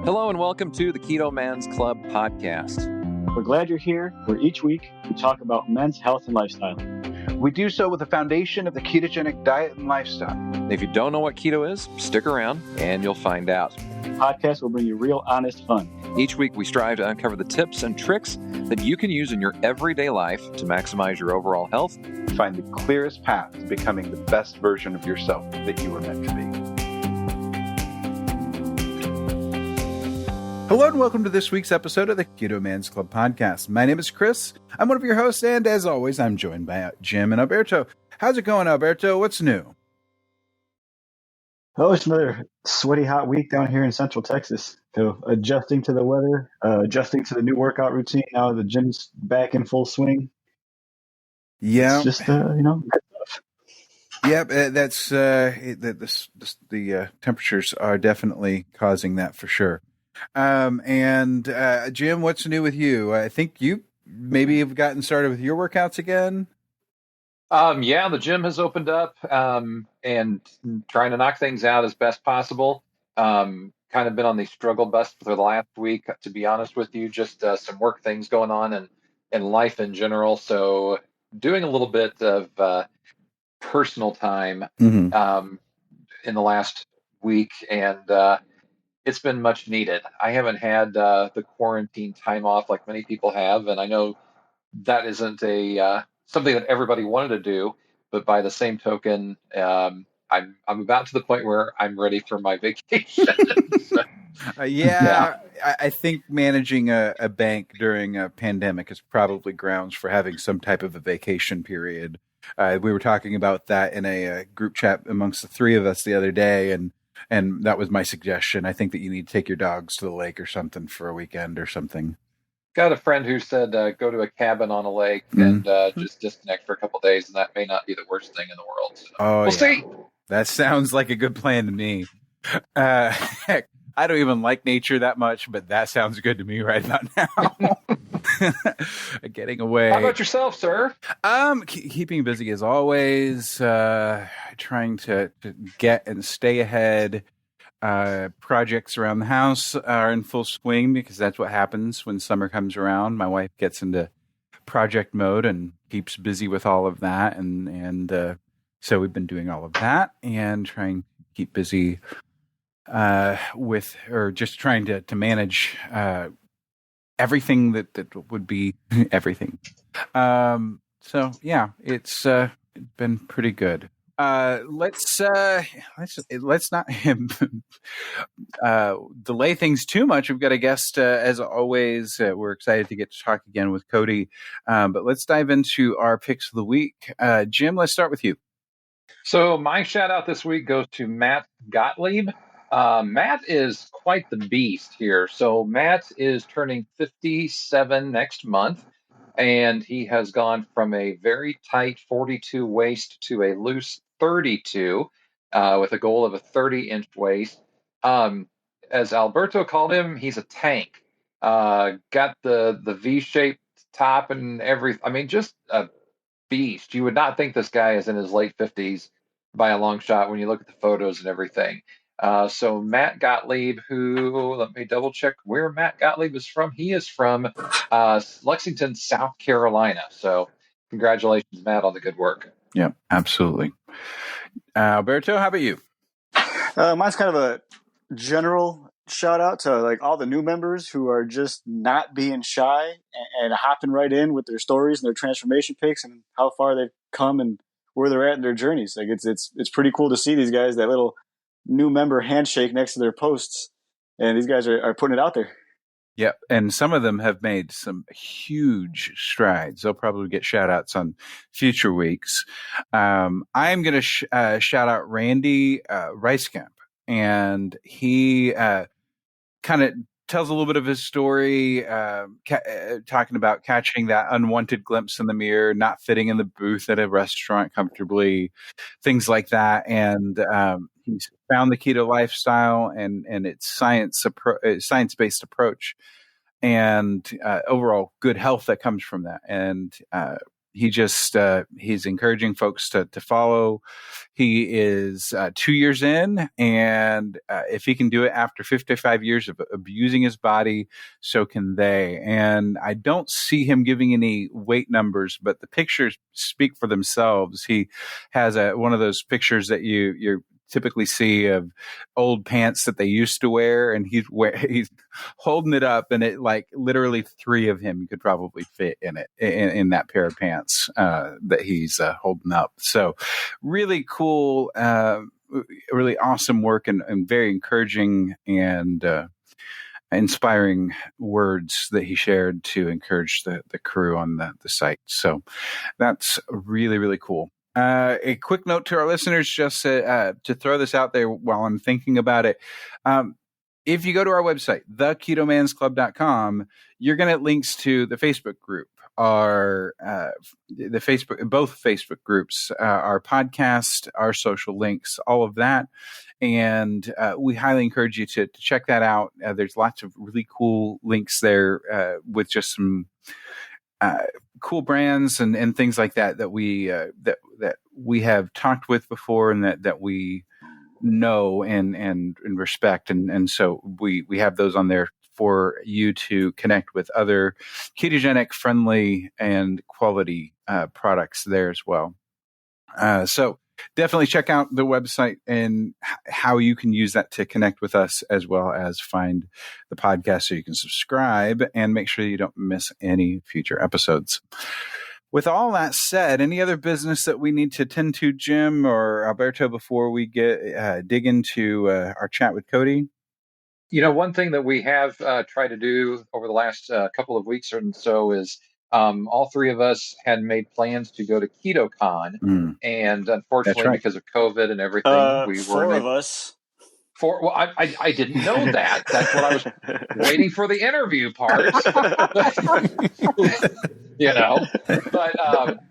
Hello and welcome to the Keto Man's Club podcast. We're glad you're here, where each week we talk about men's health and lifestyle. We do so with the foundation of the ketogenic diet and lifestyle. If you don't know what keto is, stick around and you'll find out. The podcast will bring you real, honest fun. Each week we strive to uncover the tips and tricks that you can use in your everyday life to maximize your overall health. Find the clearest path to becoming the best version of yourself that you were meant to be. Hello and welcome to this week's episode of the Keto Man's Club podcast. My name is Chris. I'm one of your hosts, and as always, I'm joined by Jim and Alberto. How's it going, Alberto? What's new? Oh, it's another sweaty, hot week down here in Central Texas. So adjusting to the weather, adjusting to the new workout routine. Now the gym's back in full swing. Yeah, it's just good stuff. Yep, that's the temperatures are definitely causing that for sure. And Jim, what's new with you? I think you maybe have gotten started with your workouts again. Yeah, the gym has opened up, and trying to knock things out as best possible. Kind of been on the struggle bus for the last week, to be honest with you, just some work things going on and life in general. So doing a little bit of personal time in the last week, and it's been much needed. I haven't had the quarantine time off like many people have, and I know that isn't something that everybody wanted to do. But by the same token, I'm about to the point where I'm ready for my vacation. Yeah. I think managing a bank during a pandemic is probably grounds for having some type of a vacation period. We were talking about that in a group chat amongst the three of us the other day, and that was my suggestion. I think that you need to take your dogs to the lake or something for a weekend or something. Got a friend who said go to a cabin on a lake and just disconnect for a couple of days, and that may not be the worst thing in the world. So we'll see. That sounds like a good plan to me. Heck, I don't even like nature that much, but that sounds good to me right about now. Getting away. How about yourself, sir? Keeping busy as always. Trying to get and stay ahead. Projects around the house are in full swing because that's what happens when summer comes around. My wife gets into project mode and keeps busy with all of that, and so we've been doing all of that and trying to keep busy just trying to manage everything that would be everything. So yeah, it's been pretty good. Let's not delay things too much. We've got a guest, as always. We're excited to get to talk again with Cody. But let's dive into our picks of the week. Jim, let's start with you. So my shout out this week goes to Matt Gottlieb. Matt is quite the beast here. So Matt is turning 57 next month, and he has gone from a very tight 42 waist to a loose 32 with a goal of a 30-inch waist. As Alberto called him, he's a tank. Got the V-shaped top and everything. I mean, just a beast. You would not think this guy is in his late 50s by a long shot when you look at the photos and everything. So Matt Gottlieb, who, let me double check where Matt Gottlieb is from. He is from Lexington, South Carolina. So congratulations, Matt, on the good work. Yeah, absolutely. Alberto, how about you? Mine's kind of a general shout out to like all the new members who are just not being shy and hopping right in with their stories and their transformation pics and how far they've come and where they're at in their journeys. Like it's pretty cool to see these guys, that little new member handshake next to their posts, and these guys are putting it out there. Yeah, and some of them have made some huge strides. They'll probably get shout-outs on future weeks. I'm going to shout out Randy Ricekamp, and he kind of tells a little bit of his story, talking about catching that unwanted glimpse in the mirror, not fitting in the booth at a restaurant comfortably, things like that. And he's found the keto lifestyle and its science-based approach and overall good health that comes from that. And he's encouraging folks to follow. He is 2 years in, and if he can do it after 55 years of abusing his body, so can they. And I don't see him giving any weight numbers, but the pictures speak for themselves. He has one of those pictures that you typically see of old pants that they used to wear, and he's holding it up, and it like literally 3 of him could probably fit in it in that pair of pants that he's holding up. So really cool, really awesome work, and very encouraging and inspiring words that he shared to encourage the crew on the site. So that's really, really cool. A quick note to our listeners, just to throw this out there while I'm thinking about it. If you go to our website, theketomansclub.com, you're going to get links to the Facebook group, both Facebook groups, our podcast, our social links, all of that. And we highly encourage you to check that out. There's lots of really cool links there with just some cool brands and things like that we have talked with before, and that we know and respect, and so we have those on there for you to connect with other ketogenic, friendly, and quality products there as well. So definitely check out the website and how you can use that to connect with us, as well as find the podcast so you can subscribe and make sure you don't miss any future episodes. With all that said, any other business that we need to tend to, Jim or Alberto, before we dig into our chat with Cody? One thing that we have tried to do over the last couple of weeks or so is all 3 of us had made plans to go to KetoCon, and unfortunately, because of COVID and everything, we 4 of us. Well, I didn't know that. That's what I was waiting for, the interview part. But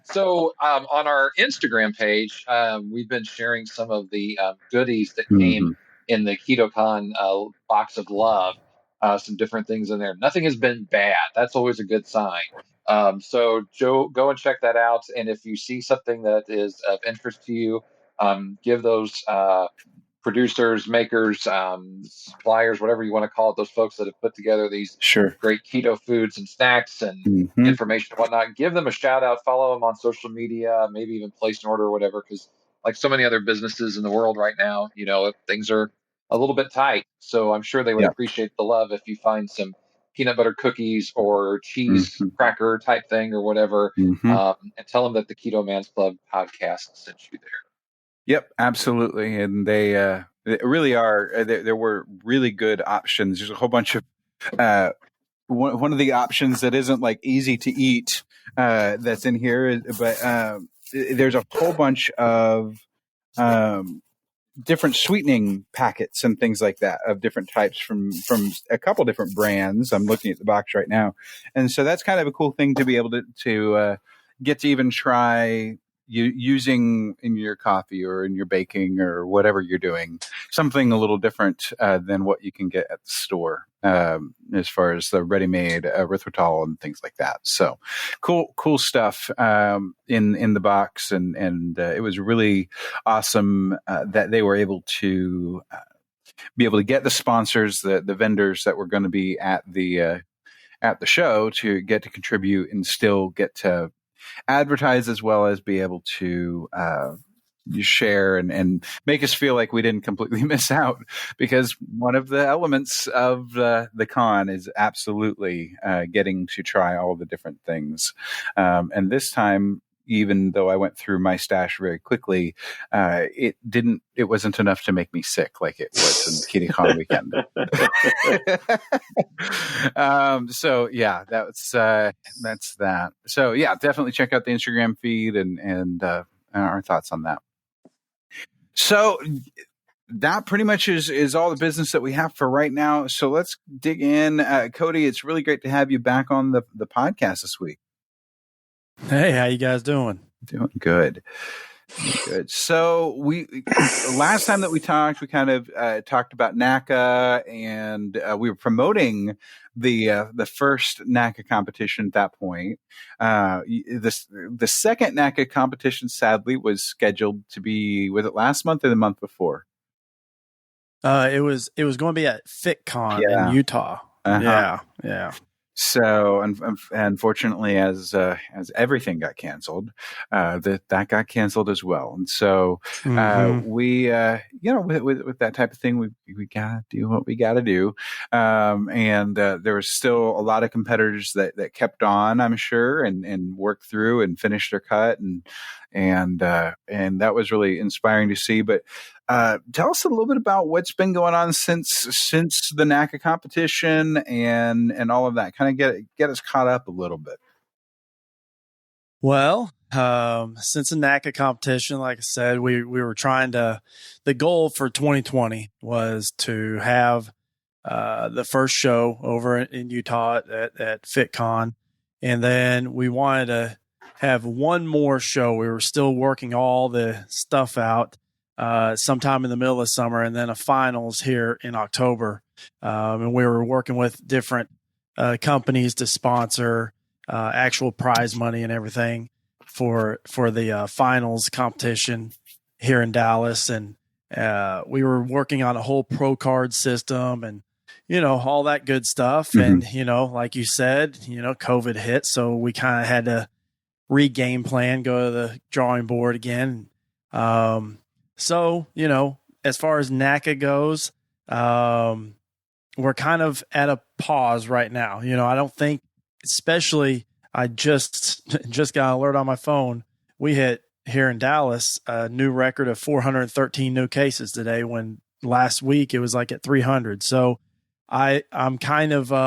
so on our Instagram page, we've been sharing some of the goodies that came in the KetoCon box of love. Some different things in there. Nothing has been bad. That's always a good sign. So Joe, go and check that out. And if you see something that is of interest to you, give those producers, makers, suppliers, whatever you want to call it, those folks that have put together these great keto foods and snacks and information and whatnot, give them a shout out, follow them on social media, maybe even place an order or whatever, because like so many other businesses in the world right now, things are a little bit tight. So I'm sure they would appreciate the love if you find some peanut butter cookies or cheese cracker type thing or whatever, and tell them that the Keto Man's Club podcast sent you there. Yep, absolutely. And they really are. There were really good options. There's a whole bunch of one of the options that isn't like easy to eat that's in here, but there's a whole bunch of different sweetening packets and things like that of different types from a couple different brands. I'm looking at the box right now, and so that's kind of a cool thing to be able to get to even try using in your coffee or in your baking or whatever you're doing, something a little different than what you can get at the store as far as the ready-made erythritol and things like that. So cool stuff in the box, and it was really awesome that they were able to get the sponsors, the vendors that were going to be at the show to get to contribute and still get to advertise, as well as be able to share and make us feel like we didn't completely miss out, because one of the elements of the con is absolutely getting to try all the different things. And this time, even though I went through my stash very quickly, it wasn't enough to make me sick like it was in KetoCon weekend. So yeah, that's that. So yeah, definitely check out the Instagram feed and our thoughts on that. So that pretty much is all the business that we have for right now. So let's dig in. Cody, it's really great to have you back on the podcast this week. Hey, how you guys doing? Doing good. Good. So last time that we talked, we kind of talked about NACA, and we were promoting the first NACA competition at that point. The second NACA competition, sadly, was scheduled to be, was it last month or the month before? It was going to be at FitCon in Utah. Uh-huh. Yeah. So, unfortunately, as everything got canceled, that got canceled as well. And so, we, with that type of thing, we gotta do what we gotta do. And there was still a lot of competitors that kept on, I'm sure, and worked through and finished their cut, and that was really inspiring to see. But tell us a little bit about what's been going on since the NACA competition and all of that. Kind of get us caught up a little bit. Well, since the NACA competition, like I said, we were trying to. The goal for 2020 was to have the first show over in Utah at FitCon, and then we wanted to have one more show. We were still working all the stuff out. Sometime in the middle of summer, and then a finals here in October. And we were working with different companies to sponsor actual prize money and everything for the finals competition here in Dallas. And we were working on a whole pro card system and, all that good stuff. Mm-hmm. And, like you said, COVID hit. So we kind of had to re-game plan, go to the drawing board again. So, as far as NACA goes, we're kind of at a pause right now. I don't think, especially, I just got an alert on my phone. We hit here in Dallas a new record of 413 new cases today, when last week it was like at 300. So I'm kind of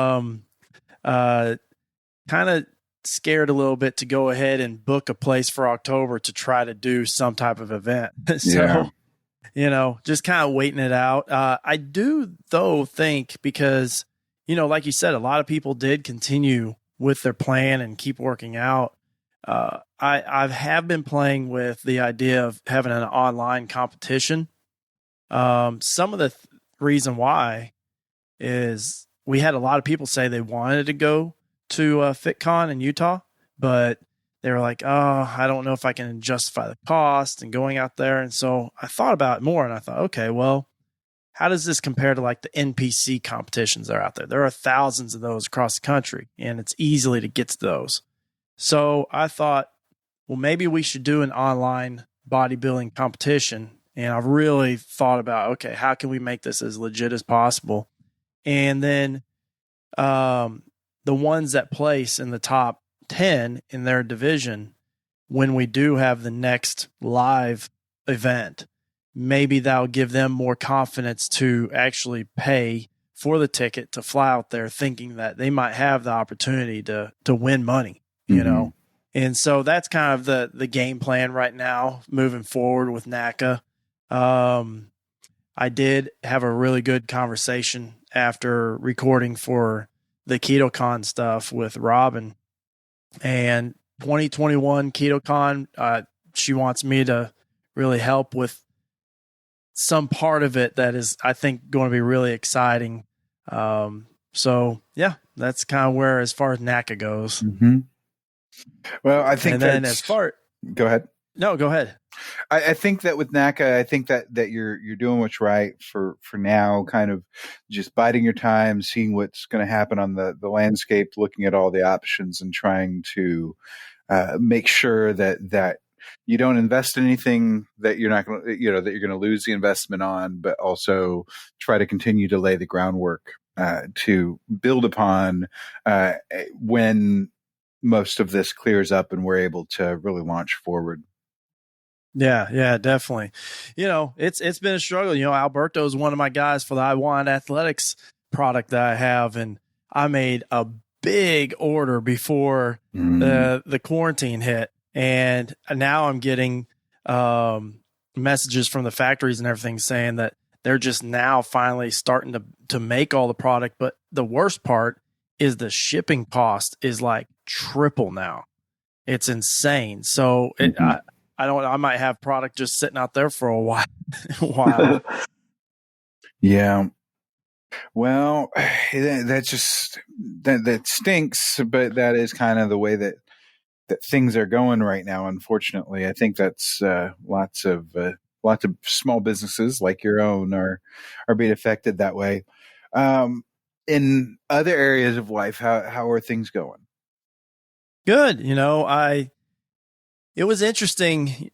scared a little bit to go ahead and book a place for October to try to do some type of event. So, just kind of waiting it out. I do though think, because, like you said, a lot of people did continue with their plan and keep working out. I have been playing with the idea of having an online competition. Some of the reason why is we had a lot of people say they wanted to go to FitCon in Utah, but they were like, oh, I don't know if I can justify the cost and going out there. And so I thought about it more, and I thought, okay, well, how does this compare to like the NPC competitions that are out there? There are thousands of those across the country, and it's easily to get to those. So I thought, well, maybe we should do an online bodybuilding competition. And I've really thought about, okay, how can we make this as legit as possible? And then the ones that place in the top 10 in their division, when we do have the next live event, maybe that'll give them more confidence to actually pay for the ticket to fly out there, thinking that they might have the opportunity to win money, And so that's kind of the game plan right now, moving forward with NACA. I did have a really good conversation after recording for the KetoCon stuff with Robin, and 2021 KetoCon, she wants me to really help with some part of it that is, I think, going to be really exciting. So yeah, that's kind of where, as far as NACA goes. Mm-hmm. Well, I think, and then as far, go ahead. No, go ahead. I think that with NACA, I think that you're doing what's right for now, kind of just biding your time, seeing what's going to happen on the landscape, looking at all the options, and trying to make sure that you don't invest in anything that you're not going to, that you're going to lose the investment on, but also try to continue to lay the groundwork to build upon when most of this clears up and we're able to really launch forward. Yeah, definitely. It's been a struggle. Alberto is one of my guys for the I Want Athletics product that I have, and I made a big order before the quarantine hit, and now I'm getting messages from the factories and everything saying that they're just now finally starting to make all the product. But the worst part is the shipping cost is like triple now. It's insane. So I might have product just sitting out there for a while. Yeah. Well, that stinks, but that is kind of the way that things are going right now. Unfortunately, I think that's lots of small businesses like your own are being affected that way. In other areas of life, how are things going? Good. It was interesting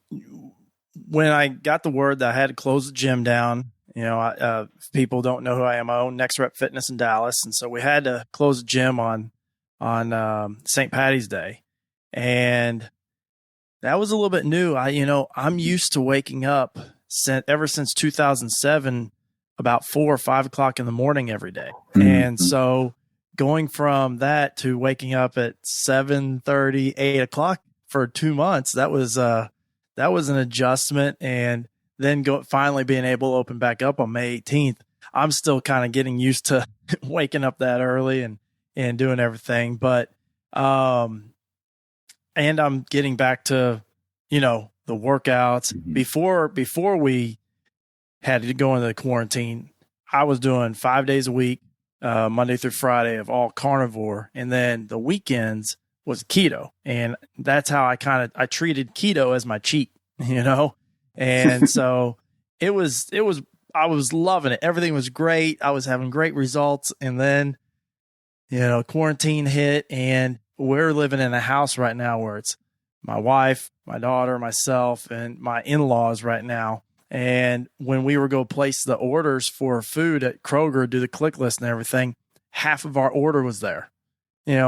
when I got the word that I had to close the gym down. If people don't know who I am, I own Next Rep Fitness in Dallas. And so we had to close the gym on St. Patty's Day. And that was a little bit new. I'm used to waking up ever since 2007, about 4 or 5 o'clock in the morning every day. Mm-hmm. And so going from that to waking up at 7:30, 8 o'clock for 2 months, that was an adjustment. And then finally being able to open back up on May 18th, I'm still kind of getting used to waking up that early and doing everything. But, and I'm getting back to, the workouts. Mm-hmm. Before we had to go into the quarantine, I was doing 5 days a week, Monday through Friday, of all carnivore. And then the weekends was keto. And that's how I treated keto as my cheat, And so I was loving it. Everything was great. I was having great results. And then, quarantine hit, and we're living in a house right now where it's my wife, my daughter, myself, and my in-laws right now. And when we were go place the orders for food at Kroger, do the click list and everything, half of our order was there.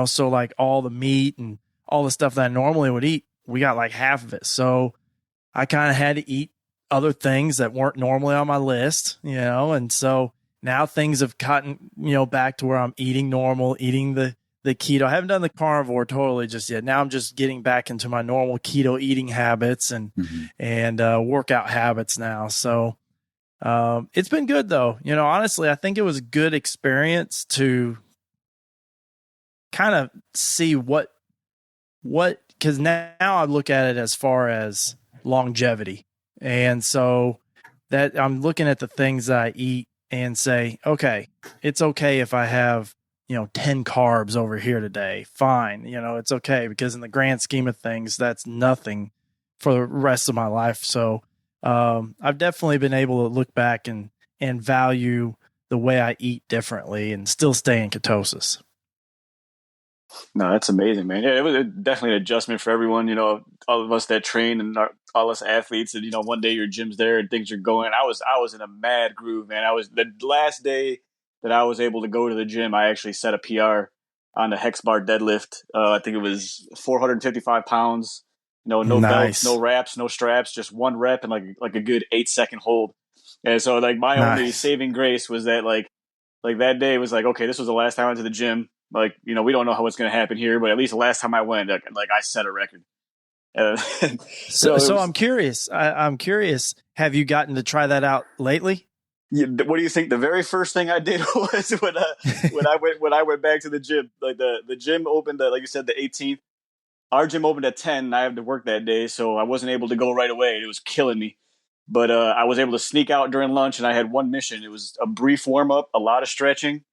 So like all the meat and all the stuff that I normally would eat, we got like half of it. So I kind of had to eat other things that weren't normally on my list, and so now things have gotten, back to where I'm eating normal, eating the keto. I haven't done the carnivore totally just yet. Now I'm just getting back into my normal keto eating habits and workout habits now. So it's been good though. Honestly, I think it was a good experience to kind of see what, because now I look at it as far as longevity. And so that I'm looking at the things that I eat and say, okay, it's okay if I have, 10 carbs over here today. Fine. It's okay, because in the grand scheme of things, that's nothing for the rest of my life. So I've definitely been able to look back and value the way I eat differently and still stay in ketosis. No, that's amazing, man. Yeah, it was definitely an adjustment for everyone. All of us that train and all us athletes, and one day your gym's there and things are going. I was in a mad groove, man. The last day that I was able to go to the gym, I actually set a PR on the hex bar deadlift. I think it was 455 pounds. No nice. belts, no wraps, no straps, just one rep and like a good 8-second hold. And so like my only saving grace was that like that day was like, okay, this was the last time I went to the gym. Like, we don't know what's going to happen here, but at least the last time I went, like I set a record. So I'm curious. I'm curious. Have you gotten to try that out lately? Yeah, what do you think? The very first thing I did was when I went back to the gym. Like the gym opened, like you said, the 18th. Our gym opened at 10, and I had to work that day, so I wasn't able to go right away. It was killing me. But I was able to sneak out during lunch, and I had one mission. It was a brief warm up, a lot of stretching,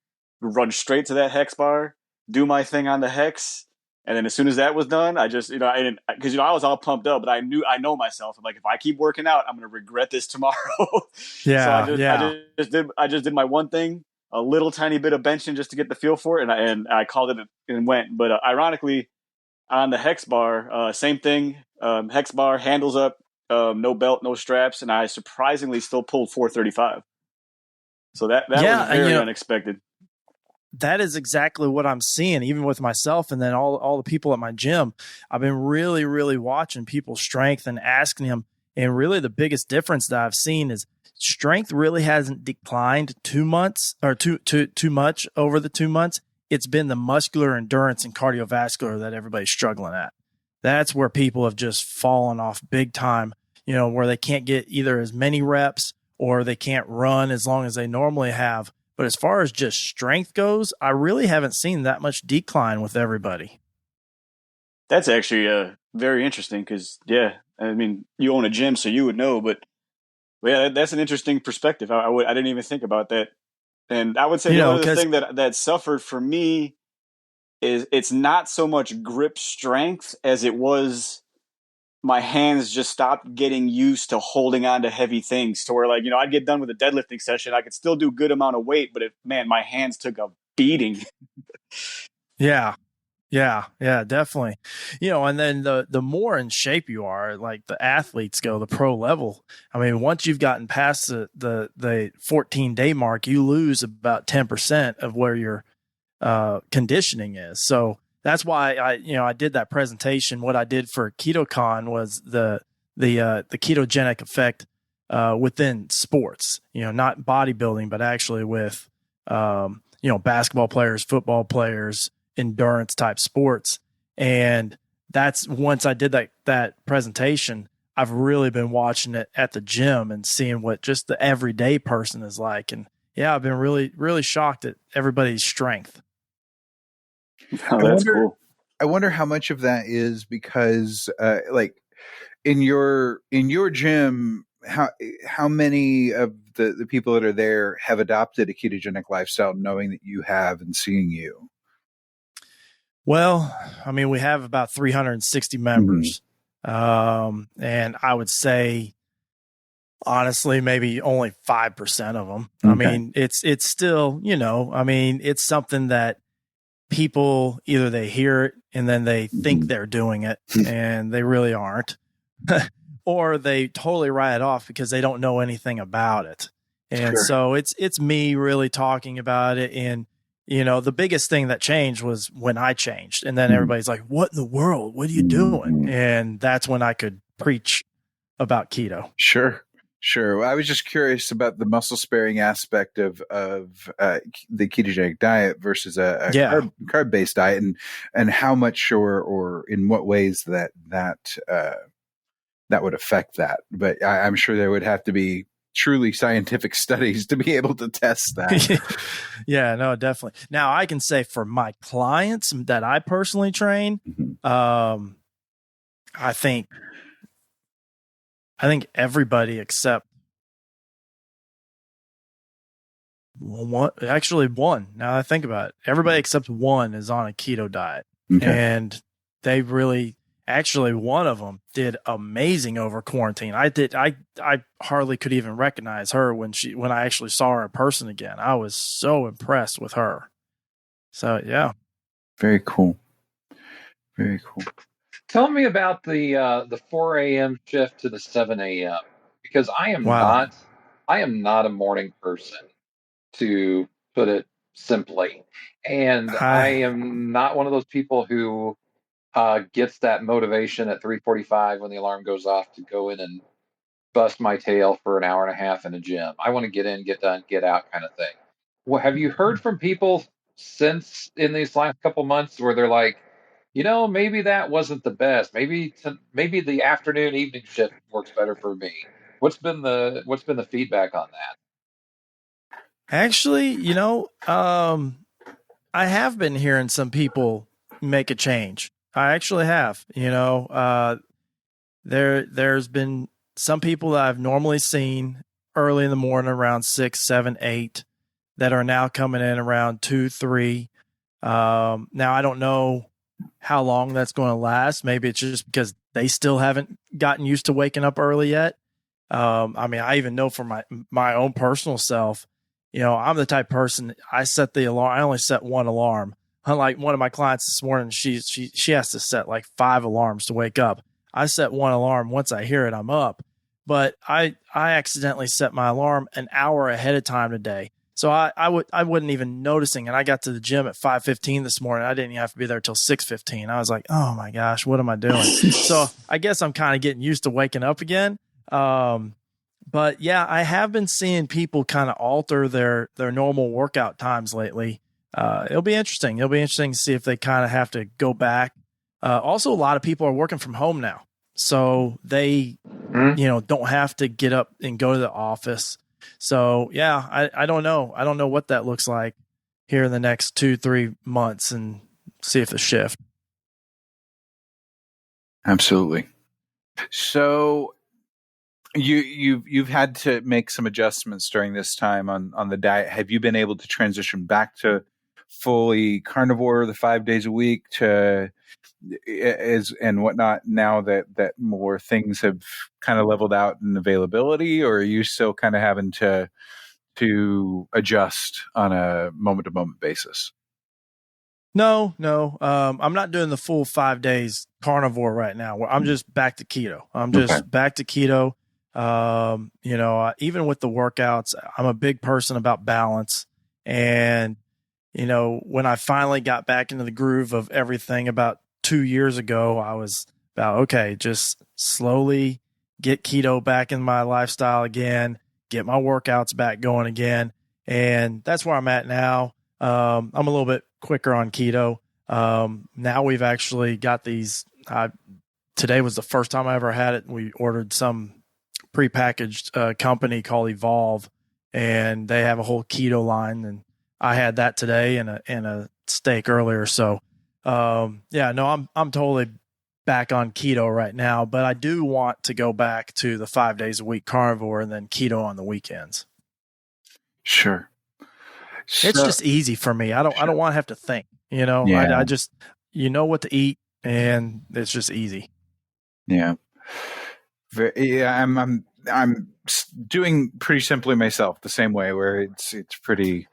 run straight to that hex bar, do my thing on the hex. And then as soon as that was done, I just, I didn't, because, I was all pumped up, but I know myself. I'm like, if I keep working out, I'm going to regret this tomorrow. Yeah. So I just did my one thing, a little tiny bit of benching just to get the feel for it. And I called it and went. But ironically, on the hex bar, same thing, hex bar, handles up, no belt, no straps. And I surprisingly still pulled 435. So that was very unexpected. That is exactly what I'm seeing, even with myself and then all the people at my gym. I've been really, really watching people's strength and asking them. And really the biggest difference that I've seen is strength really hasn't declined 2 months or too much over the 2 months. It's been the muscular endurance and cardiovascular that everybody's struggling at. That's where people have just fallen off big time, where they can't get either as many reps or they can't run as long as they normally have. But as far as just strength goes, I really haven't seen that much decline with everybody. That's actually very interesting because, yeah, I mean, you own a gym, so you would know, but yeah, that's an interesting perspective. I didn't even think about that. And I would say the only other thing that suffered for me is it's not so much grip strength as it was my hands just stopped getting used to holding on to heavy things to where, like, I'd get done with a deadlifting session. I could still do good amount of weight, but my hands took a beating. Yeah. Yeah, definitely. And then the more in shape you are, like the athletes go, the pro level. I mean, once you've gotten past the 14-day mark, you lose about 10% of where your conditioning is. So that's why I did that presentation. What I did for KetoCon was the ketogenic effect within sports. Not bodybuilding, but actually with basketball players, football players, endurance type sports. And that's once I did that presentation, I've really been watching it at the gym and seeing what just the everyday person is like. And yeah, I've been really, really shocked at everybody's strength. Oh, that's cool. I wonder how much of that is because like in your gym, how many of the people that are there have adopted a ketogenic lifestyle knowing that you have and seeing you? Well, I mean, we have about 360 members. Mm-hmm. And I would say, honestly, maybe only 5% of them. Okay. I mean, it's still, it's something that people either they hear it and then they think they're doing it and they really aren't, or they totally write it off because they don't know anything about it. And so it's me really talking about it. And the biggest thing that changed was when I changed. And then everybody's like, what in the world? What are you doing? And that's when I could preach about keto. Sure. Well, I was just curious about the muscle sparing aspect of the ketogenic diet versus a carb-based diet and how much or in what ways that would affect that. But I'm sure there would have to be truly scientific studies to be able to test that. Yeah, no, definitely. Now I can say for my clients that I personally train, I think everybody except one. Now I think about it, everybody except one is on a keto diet, and they really. Actually, one of them did amazing over quarantine. I hardly could even recognize her when I actually saw her in person again. I was so impressed with her. So yeah, very cool. Tell me about the 4 a.m. shift to the 7 a.m. because I am not a morning person, to put it simply, and I am not one of those people who gets that motivation at 3:45 when the alarm goes off to go in and bust my tail for an hour and a half in a gym. I want to get in, get done, get out kind of thing. Well, have you heard from people since in these last couple months where they're like, maybe that wasn't the best. Maybe the afternoon evening shift works better for me. What's been the feedback on that? Actually, I have been hearing some people make a change. I actually have, there's been some people that I've normally seen early in the morning around 6, 7, 8 that are now coming in around 2, 3. Now I don't know how long that's going to last. Maybe it's just because they still haven't gotten used to waking up early yet. I mean, I even know for my own personal self, I'm the type of person, I set the alarm. I only set one alarm. Unlike one of my clients this morning, she has to set like 5 alarms to wake up. I set one alarm. Once I hear it, I'm up. But I accidentally set my alarm an hour ahead of time today. So I wasn't even noticing. And I got to the gym at 5:15 this morning. I didn't even have to be there till 6:15. I was like, oh my gosh, what am I doing? So I guess I'm kind of getting used to waking up again. But yeah, I have been seeing people kind of alter their normal workout times lately. It'll be interesting. It'll be interesting to see if they kind of have to go back. Also, a lot of people are working from home now, so they, don't have to get up and go to the office. So yeah, I don't know. I don't know what that looks like here in the next 2-3 months, and see if the shift. Absolutely. So you've had to make some adjustments during this time on the diet. Have you been able to transition back to fully carnivore the 5 days a week and whatnot now that more things have kind of leveled out in availability, or are you still kind of having to adjust on a moment to moment basis? No. I'm not doing the full 5 days carnivore right now. I'm just back to keto. I'm just back to keto. Even with the workouts, I'm a big person about balance. And, when I finally got back into the groove of everything about 2 years ago, I was about, okay, just slowly get keto back in my lifestyle again, get my workouts back going again. And that's where I'm at now. I'm a little bit quicker on keto. Now we've actually got these. Today was the first time I ever had it. We ordered some prepackaged company called Evolve, and they have a whole keto line. And I had that today and a steak earlier. So, I'm totally back on keto right now. But I do want to go back to the 5 days a week carnivore and then keto on the weekends. Sure. It's just easy for me. I don't want to have to think, Yeah. I just, what to eat, and it's just easy. Yeah. I'm doing pretty simply myself the same way, where it's pretty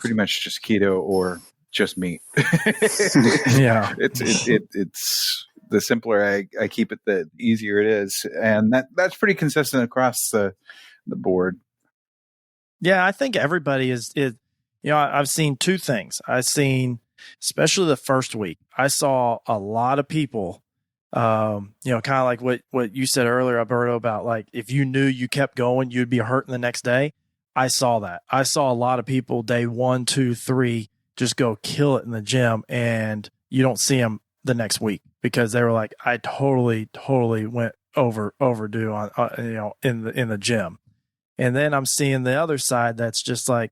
much just keto or just meat. Yeah. It's the simpler I keep it, the easier it is. And that's pretty consistent across the board. Yeah. I think everybody is, I've seen two things. I've seen, especially the first week, I saw a lot of people, kind of like what you said earlier, Alberto, about like, if you knew you kept going, you'd be hurting the next day. I saw that. I saw a lot of people day 1, 2, 3 just go kill it in the gym, and you don't see them the next week because they were like, I totally went overdue on, in the gym. And then I'm seeing the other side that's just like,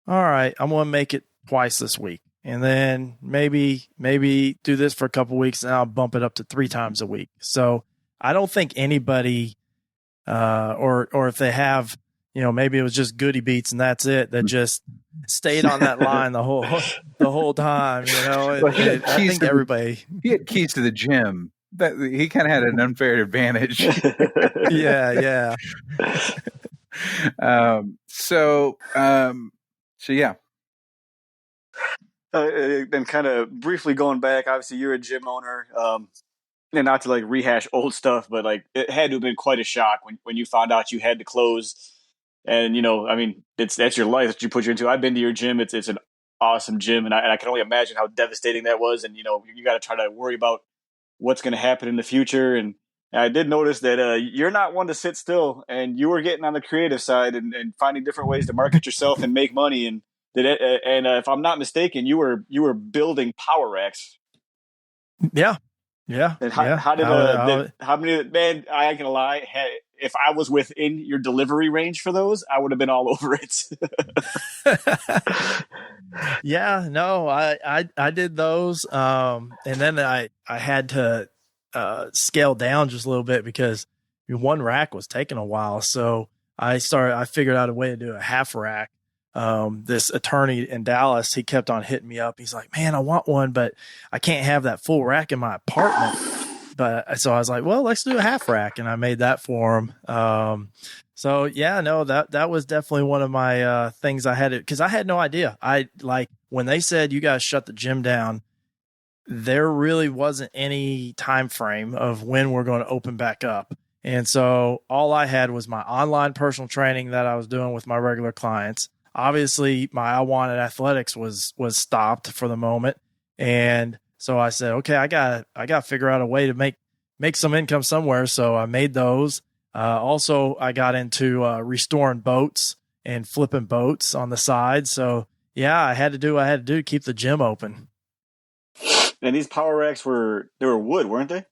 all right, I'm going to make it twice this week. And then maybe do this for a couple of weeks, and I'll bump it up to 3 times a week. So I don't think anybody, or if they have, maybe it was just Goody Beats and that's it, that just stayed on that line the whole time. I think everybody. He had keys to the gym. That he kind of had an unfair advantage. Yeah. So yeah. And kind of briefly going back, obviously you're a gym owner, and not to like rehash old stuff, but like it had to have been quite a shock when you found out you had to close. And that's your life that you put you into. I've been to your gym; it's an awesome gym, and I can only imagine how devastating that was. And you got to try to worry about what's going to happen in the future. And I did notice that you're not one to sit still, and you were getting on the creative side and finding different ways to market yourself and make money. And if I'm not mistaken, you were building power racks. Yeah. And how many? Man, I ain't gonna lie. If I was within your delivery range for those, I would have been all over it. Yeah, no, I did those, and then I had to scale down just a little bit because one rack was taking a while. So I figured out a way to do a half rack. This attorney in Dallas, he kept on hitting me up. He's like, man, I want one, but I can't have that full rack in my apartment. But so I was like, well, let's do a half rack. And I made that for him. So yeah, no, that was definitely one of my, things I had to, cause I had no idea. When they said you guys shut the gym down, there really wasn't any time frame of when we're going to open back up. And so all I had was my online personal training that I was doing with my regular clients. Obviously, my I Wanted Athletics was stopped for the moment, and so I said, okay, I got to figure out a way to make some income somewhere. So I made those. Also, I got into restoring boats and flipping boats on the side. So yeah, I had to do to keep the gym open. And these power racks were wood, weren't they?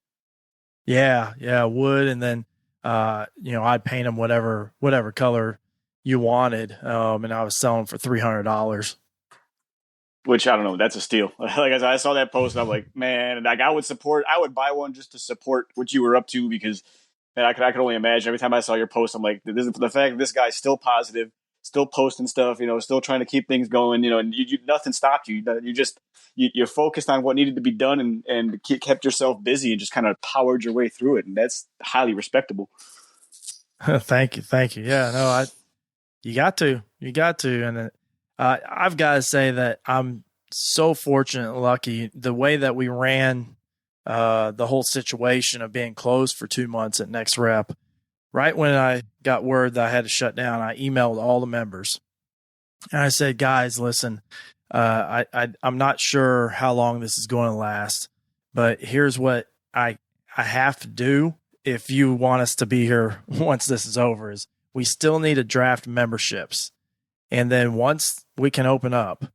Yeah, wood, and then I'd paint them whatever color you wanted, and I was selling for $300. which I don't know, that's a steal. Like I saw that post, and I'm like, man, like I would buy one just to support what you were up to, because man, I could only imagine. Every time I saw your post, I'm like, this is the fact that this guy's still positive, still posting stuff, still trying to keep things going, and you nothing stopped you. You focused on what needed to be done, and kept yourself busy and just kind of powered your way through it, and that's highly respectable. Thank you. Yeah, no, you got to, and I've got to say that I'm so fortunate and lucky the way that we ran the whole situation of being closed for 2 months at Next Rep. Right when I got word that I had to shut down, I emailed all the members and I said, guys, listen, I'm not sure how long this is going to last, but here's what I have to do if you want us to be here once this is over, is we still need to draft memberships. And then once we can open up,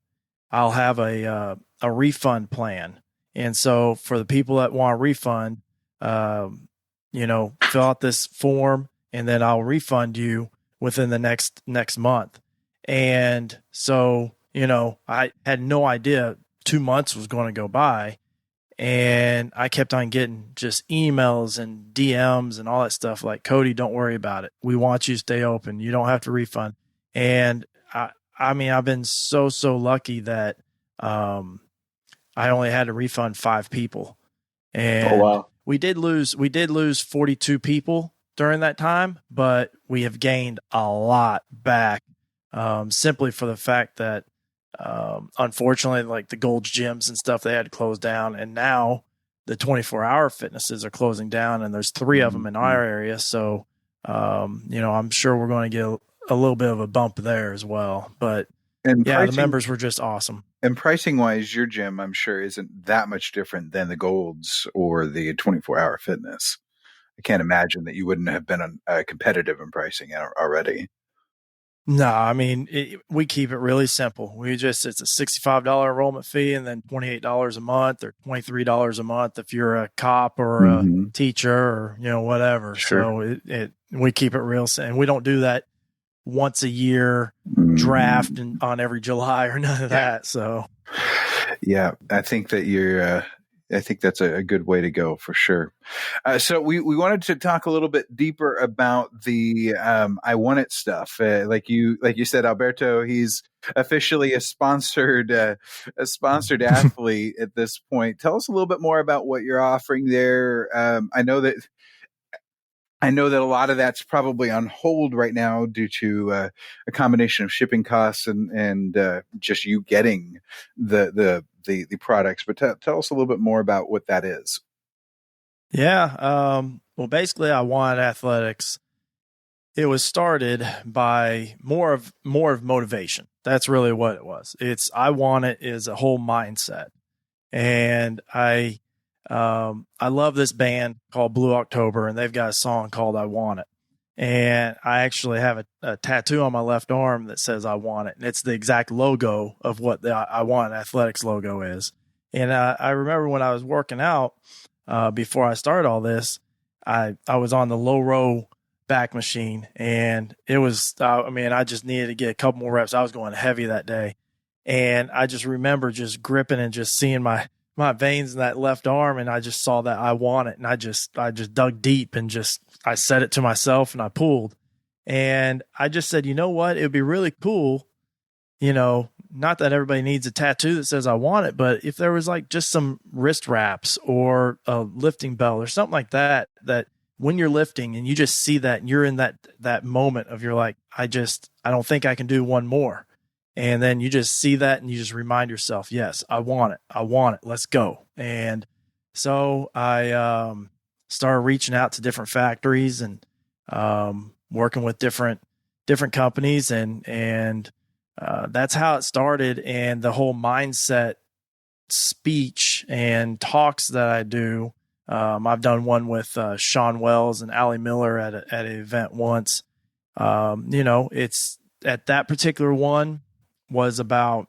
I'll have a refund plan. And so for the people that want a refund, fill out this form and then I'll refund you within the next month. And so, I had no idea 2 months was going to go by. And I kept on getting just emails and DMs and all that stuff like, Cody, don't worry about it. We want you to stay open. You don't have to refund. And I mean, I've been so lucky that I only had to refund 5 people. And oh, wow. we did lose 42 people during that time, but we have gained a lot back simply for the fact that unfortunately, like the Gold's gyms and stuff, they had to close down, and now the 24-hour fitnesses are closing down, and there's 3 of them in our area. So, I'm sure we're going to get a little bit of a bump there as well. But the members were just awesome. And pricing wise, your gym, I'm sure, isn't that much different than the Gold's or the 24-hour fitness. I can't imagine that you wouldn't have been competitive in pricing already. No, I mean, we keep it really simple. It's a $65 enrollment fee and then $28 a month or $23 a month if you're a cop or a teacher or, whatever. Sure. So we keep it real simple. And we don't do that once a year draft on every July or none of that. So, yeah, I think that I think that's a good way to go for sure. So we wanted to talk a little bit deeper about the I Want It stuff. Like you said, Alberto, he's officially a sponsored athlete at this point. Tell us a little bit more about what you're offering there. I know that a lot of that's probably on hold right now due to a combination of shipping costs and just you getting the products. But tell us a little bit more about what that is. Yeah. Well, basically, I Want Athletics. It was started by more of motivation. That's really what it was. I Want It is a whole mindset, and I love this band called Blue October, and they've got a song called I Want It. And I actually have a tattoo on my left arm that says I Want It. And it's the exact logo of what the I Want Athletics logo is. And I remember when I was working out before I started all this, I was on the low row back machine, and it was, I just needed to get a couple more reps. I was going heavy that day. And I just remember just gripping and just seeing my veins in that left arm, and I just saw that I Want It, and I just dug deep and I said it to myself, and I pulled, and I just said, you know what, it would be really cool, not that everybody needs a tattoo that says I want it, but if there was like just some wrist wraps or a lifting belt or something like that when you're lifting and you just see that and you're in that moment of you're like, I don't think I can do one more. And then you just see that and you just remind yourself, yes, I want it. Let's go. And so I started reaching out to different factories and working with different companies. And that's how it started. And the whole mindset speech and talks that I do, I've done one with Sean Wells and Allie Miller at an event once. It's at that particular one was about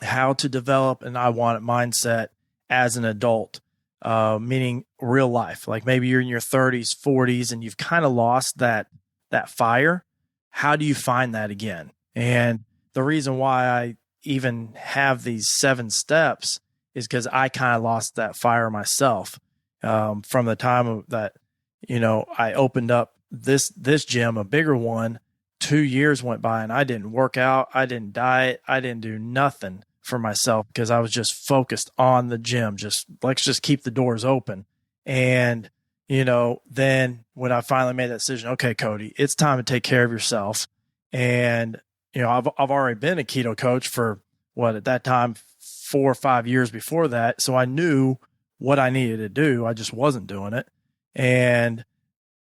how to develop an I Want It mindset as an adult, meaning real life. Like maybe you're in your 30s, 40s, and you've kind of lost that fire. How do you find that again? And the reason why even have these 7 steps is because I kind of lost that fire myself. From the time that, I opened up this gym, a bigger one, 2 years went by and I didn't work out. I didn't diet. I didn't do nothing for myself because I was just focused on the gym. Let's just keep the doors open. And, then when I finally made that decision, okay, Cody, it's time to take care of yourself. And, I've already been a keto coach for at that time, 4 or 5 years before that. So I knew what I needed to do. I just wasn't doing it. And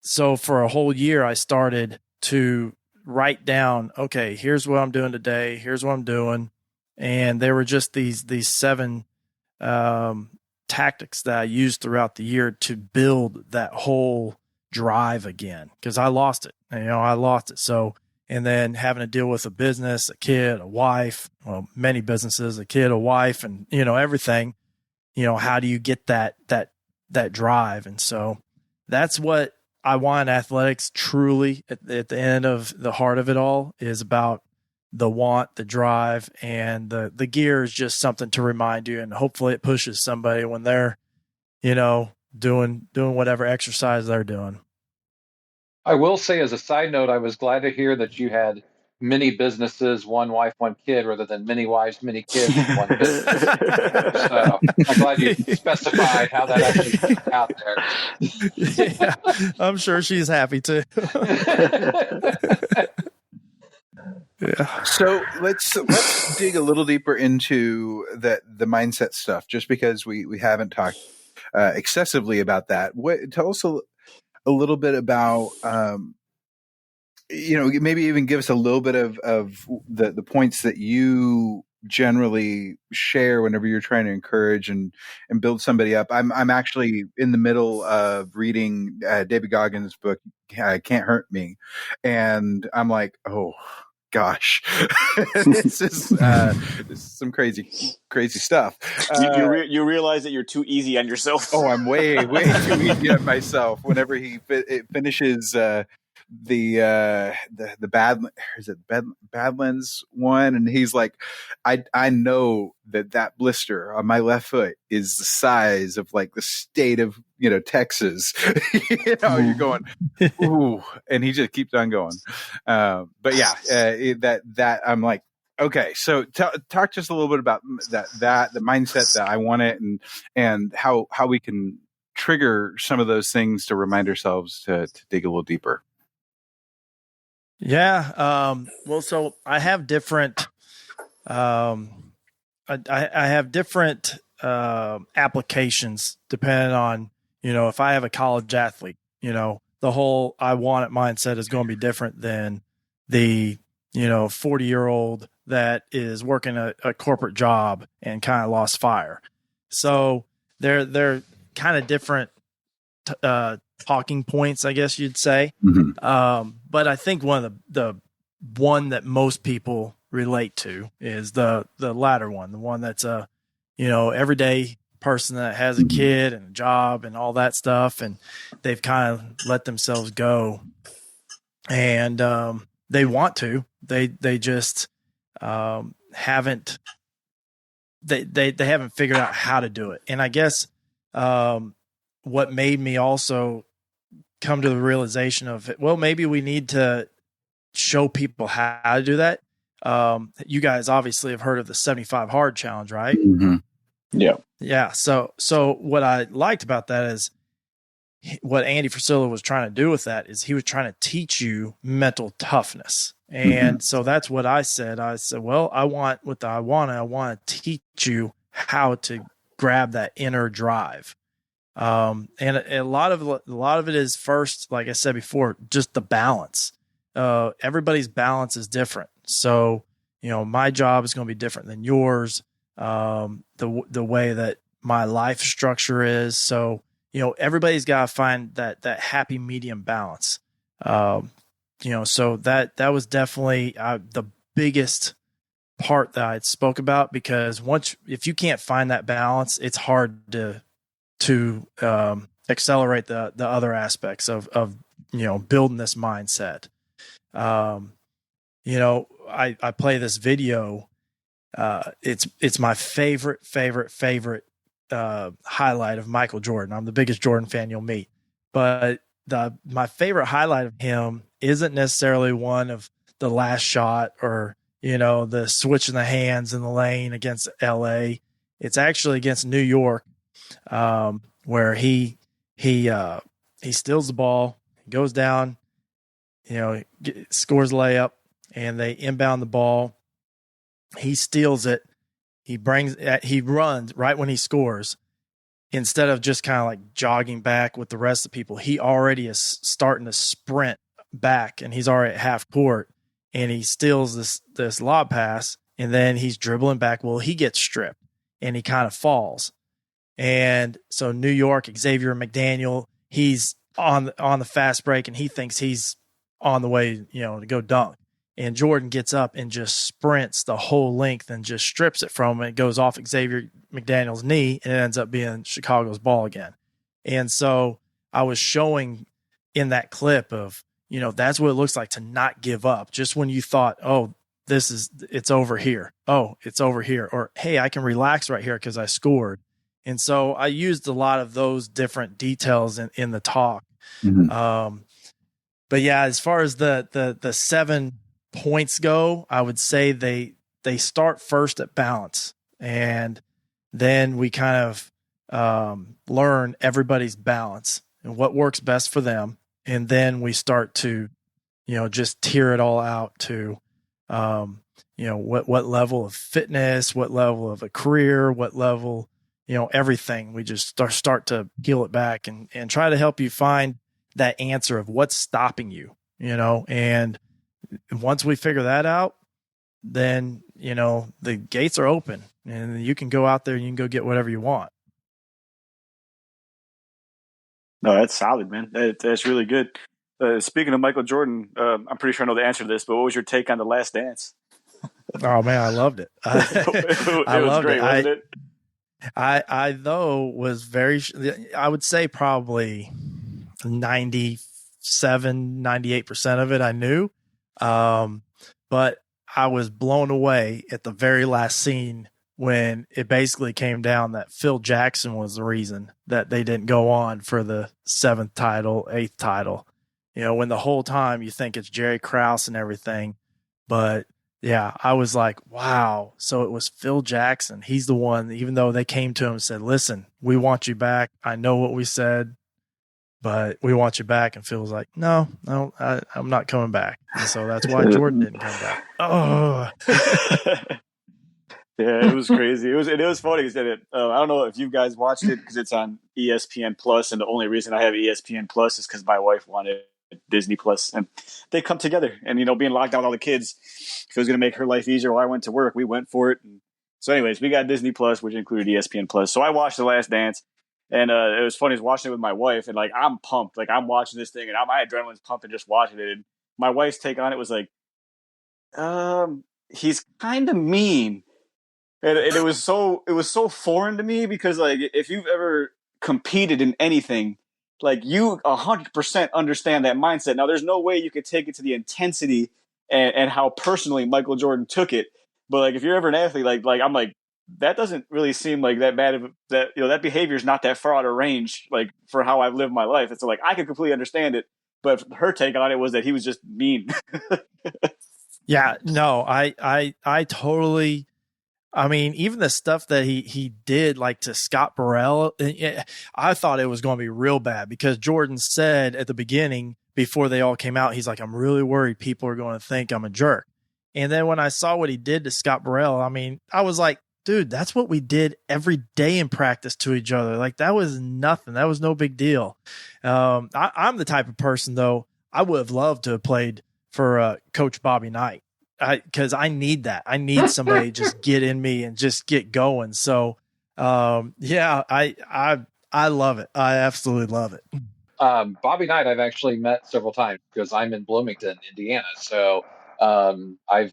so for a whole year, I started to write down, okay, here's what I'm doing today. Here's what I'm doing. And there were just these 7 tactics that I used throughout the year to build that whole drive again, because I lost it. I lost it. So, and then having to deal with a business, a kid, a wife, well, many businesses, a kid, a wife, and, everything, how do you get that drive? And so that's what I want in athletics truly at the end of the heart of it all is about the want, the drive, and the gear is just something to remind you. And hopefully it pushes somebody when they're, doing whatever exercise they're doing. I will say as a side note, I was glad to hear that you had many businesses, 1 wife, 1 kid, rather than many wives, many kids, 1 business. So I'm glad you specified how that actually came out there. Yeah, I'm sure she's happy too. Yeah. So let's dig a little deeper into the mindset stuff, just because we haven't talked excessively about that. Tell us a little bit about, maybe even give us a little bit of the points that you generally share whenever you're trying to encourage and build somebody up. I'm actually in the middle of reading David Goggins' book, Can't Hurt Me. And I'm like, oh gosh, this is some crazy stuff. You realize that you're too easy on yourself. Oh, I'm way too easy on myself. Whenever he finishes the Badlands one, and he's like, I know that blister on my left foot is the size of like the state of Texas. You're going, ooh, and he just keeps on going. But yeah, that I'm like, okay, so talk just a little bit about that the mindset that I want it, and how we can trigger some of those things to remind ourselves to dig a little deeper. Yeah. Well, so I have different, I have different applications depending on, if I have a college athlete, the whole I want it mindset is going to be different than the, 40-year-old that is working a corporate job and kind of lost fire. So they're kind of different talking points, I guess you'd say. Mm-hmm. But I think one that most people relate to is the latter one, the one that's a, everyday person that has a kid and a job and all that stuff. And they've kind of let themselves go, and they want to, they just haven't, they haven't figured out how to do it. And I guess what made me also come to the realization of, well, maybe we need to show people how to do that. You guys obviously have heard of the 75 hard challenge, right? Mm-hmm. Yeah. Yeah. So what I liked about that is what Andy Frisella was trying to do with that is he was trying to teach you mental toughness. And so that's what I said. I said, well, I want to teach you how to grab that inner drive. And a lot of it is, first, like I said before, just the balance. Everybody's balance is different. So, my job is going to be different than yours. The way that my life structure is. So, everybody's got to find that happy medium balance. So that was definitely the biggest part that I spoke about, because if you can't find that balance, it's hard to accelerate the other aspects of building this mindset. I play this video it's my favorite highlight of Michael Jordan. I'm the biggest Jordan fan you'll meet, but my favorite highlight of him isn't necessarily one of the last shot or, the switching the hands in the lane against LA. It's actually against New York, where he steals the ball, goes down, scores layup, and they inbound the ball. He steals it. He runs right when he scores. Instead of just kind of like jogging back with the rest of the people, he already is starting to sprint back, and he's already at half court, and he steals this lob pass, and then he's dribbling back. Well, he gets stripped, and he kind of falls. And so New York, Xavier McDaniel, he's on the fast break, and he thinks he's on the way, to go dunk. And Jordan gets up and just sprints the whole length and just strips it from him. It goes off Xavier McDaniel's knee, and it ends up being Chicago's ball again. And so I was showing in that clip of, that's what it looks like to not give up. Just when you thought, oh, it's over here. Oh, it's over here. Or, hey, I can relax right here because I scored. And so I used a lot of those different details in the talk. Mm-hmm. But yeah, as far as the 7 points go, I would say they start first at balance, and then we kind of learn everybody's balance and what works best for them, and then we start to just tear it all out to what level of fitness, what level of a career, what level, everything. We just start to peel it back and try to help you find that answer of what's stopping you, and once we figure that out, then, the gates are open, and you can go out there and you can go get whatever you want. No, that's solid, man. That's really good. Speaking of Michael Jordan, I'm pretty sure I know the answer to this, but what was your take on The Last Dance? Oh man, I loved it. It was great, wasn't it? I though was I would say probably 98% of it I knew. But I was blown away at the very last scene when it basically came down that Phil Jackson was the reason that they didn't go on for the 7th title, 8th title. When the whole time you think it's Jerry Krause and everything. But yeah, I was like, wow. So it was Phil Jackson. He's the one, even though they came to him and said, listen, we want you back. I know what we said, but we want you back. And Phil was like, no, I'm not coming back. And so that's why Jordan didn't come back. Oh, yeah, it was crazy. It was funny because I don't know if you guys watched it because it's on ESPN Plus, and the only reason I have ESPN Plus is because my wife wanted Disney Plus, and they come together. And being locked down with all the kids, if it was going to make her life easier while I went to work, we went for it. And so, anyways, we got Disney Plus, which included ESPN Plus. So I watched The Last Dance. And it was funny. I was watching it with my wife, and like I'm pumped. Like I'm watching this thing, and my adrenaline's pumping just watching it. And my wife's take on it was like, he's kind of mean, and it was so foreign to me because like if you've ever competed in anything, like you 100% understand that mindset. Now there's no way you could take it to the intensity and how personally Michael Jordan took it. But like if you're ever an athlete, like I'm like, that doesn't really seem like that bad of that. That behavior is not that far out of range, like for how I've lived my life. It's like I could completely understand it, but her take on it was that he was just mean. Yeah, no, I totally. I mean, even the stuff that he did, like to Scott Burrell, I thought it was going to be real bad because Jordan said at the beginning before they all came out, he's like, I'm really worried people are going to think I'm a jerk. And then when I saw what he did to Scott Burrell, I mean, I was like, dude, that's what we did every day in practice to each other. Like that was nothing. That was no big deal. I'm the type of person though, I would have loved to have played for Coach Bobby Knight. Cause I need that. I need somebody to just get in me and just get going. So, yeah, I love it. I absolutely love it. Bobby Knight, I've actually met several times because I'm in Bloomington, Indiana. So, I've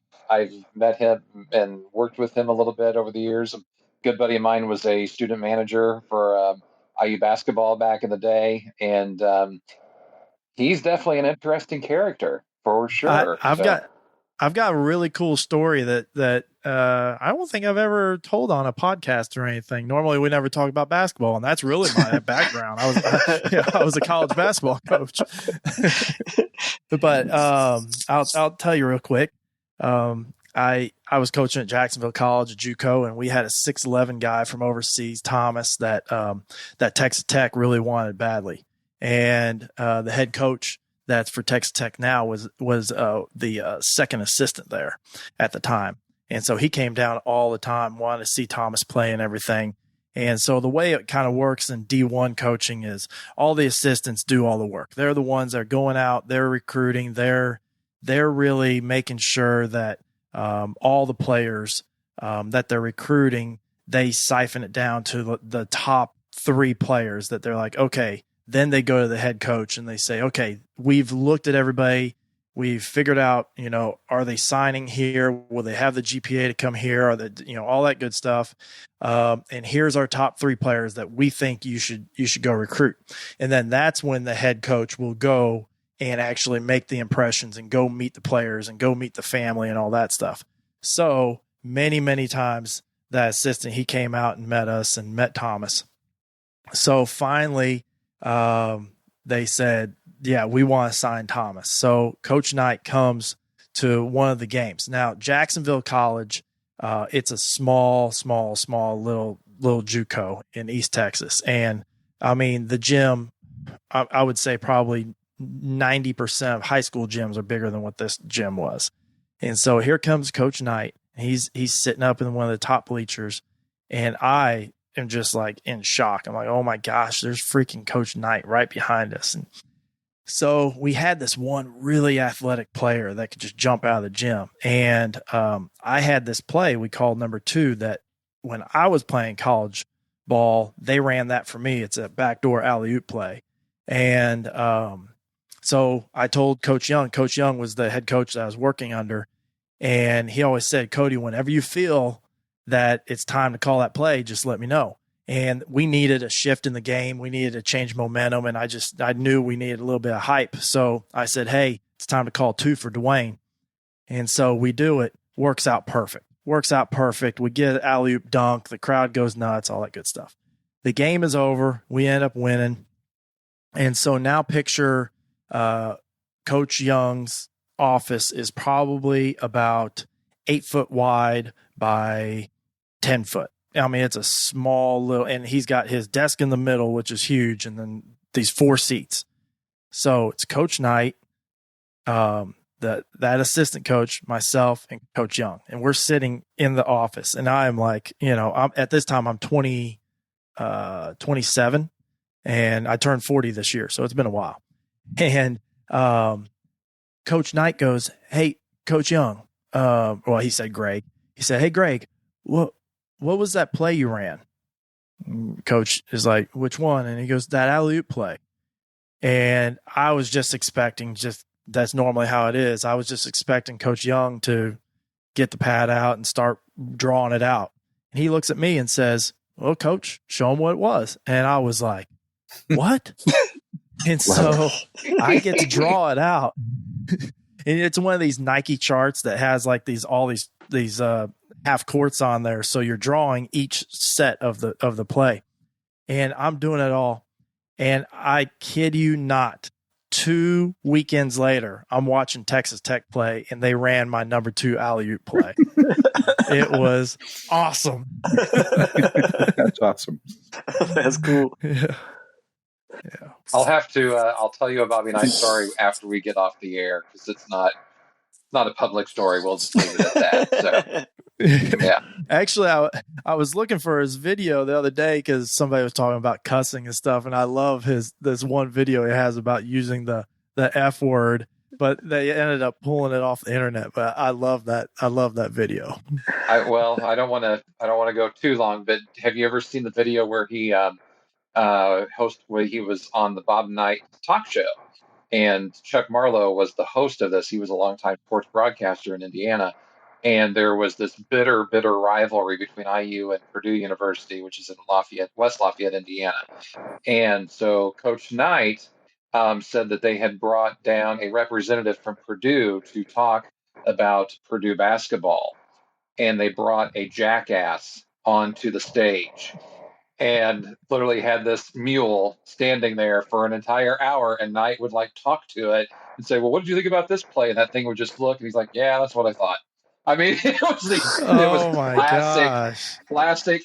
met him and worked with him a little bit over the years. A good buddy of mine was a student manager for IU basketball back in the day, and he's definitely an interesting character for sure. I've got a really cool story that I don't think I've ever told on a podcast or anything. Normally, we never talk about basketball, and that's really my background. I was a college basketball coach. But I'll tell you real quick. I was coaching at Jacksonville College, at JUCO, and we had a 6'11" guy from overseas, Thomas, that Texas Tech really wanted badly, and the head coach that's for Texas Tech now was the second assistant there at the time. And so he came down all the time, wanted to see Thomas play and everything. And so the way it kind of works in D1 coaching is all the assistants do all the work. They're the ones that are going out, they're recruiting, they're really making sure that all the players that they're recruiting, they siphon it down to the top 3 players that they're like, okay. Then they go to the head coach and they say, okay, we've looked at everybody. We've figured out, are they signing here? Will they have the GPA to come here? Are they, all that good stuff. And here's our top 3 players that we think you should go recruit. And then that's when the head coach will go and actually make the impressions and go meet the players and go meet the family and all that stuff. So many, many times that assistant, he came out and met us and met Thomas. So finally, they said, yeah, we want to sign Thomas. So Coach Knight comes to one of the games. Now, Jacksonville College, it's a small little JUCO in East Texas. And I mean, the gym, I would say probably 90% of high school gyms are bigger than what this gym was. And so here comes Coach Knight. He's sitting up in one of the top bleachers, and I am just like in shock. I'm like, oh my gosh, there's freaking Coach Knight right behind us. And so we had this one really athletic player that could just jump out of the gym. And I had this play we called number 2 that when I was playing college ball, they ran that for me. It's a backdoor alley-oop play. And so I told Coach Young was the head coach that I was working under. And he always said, Cody, whenever you feel that it's time to call that play, just let me know. And we needed a shift in the game. We needed to change momentum. And I knew we needed a little bit of hype. So I said, hey, it's time to call 2 for Dwayne. And so we do it. Works out perfect. We get an alley-oop dunk. The crowd goes nuts, all that good stuff. The game is over. We end up winning. And so now picture Coach Young's office is probably about 8 foot wide by 10 foot. I mean, it's a small little, and he's got his desk in the middle, which is huge, and then these 4 seats. So it's Coach Knight, that assistant coach, myself, and Coach Young, and we're sitting in the office. And I'm like, at this time I'm 27, and I turned 40 this year, so it's been a while. And Coach Knight goes, "Hey, Coach Young," well, he said Greg. He said, "Hey, Greg, what was that play you ran?" Coach is like, "Which one?" And he goes, "That alley-oop play." And I was just expecting, that's normally how it is. I was just expecting Coach Young to get the pad out and start drawing it out. And he looks at me and says, "Well, Coach, show him what it was." And I was like, "What?" And so I get to draw it out. And it's one of these Nike charts that has like all these half courts on there. So you're drawing each set of the play. And I'm doing it all. And I kid you not, 2 weekends later, I'm watching Texas Tech play, and they ran my number 2 alley-oop play. It was awesome. That's awesome. That's cool. Yeah. I'll tell you a Bobby Knight story after we get off the air, because it's not a public story. We'll just leave it at that. So, yeah. Actually, I was looking for his video the other day because somebody was talking about cussing and stuff, and I love this one video he has about using the F word, but they ended up pulling it off the internet. But I love that. I love that video. I don't want to go too long, but have you ever seen the video where he where he was on the Bob Knight talk show, and Chuck Marlowe was the host of this? He was a longtime sports broadcaster in Indiana. And there was this bitter rivalry between IU and Purdue University, which is in West Lafayette, Indiana. And so Coach Knight said that they had brought down a representative from Purdue to talk about Purdue basketball, and they brought a jackass onto the stage and literally had this mule standing there for an entire hour, and Knight would like talk to it and say, well, what did you think about this play? And that thing would just look, and he's like, yeah, that's what I thought. I mean, it was Oh my classic, gosh.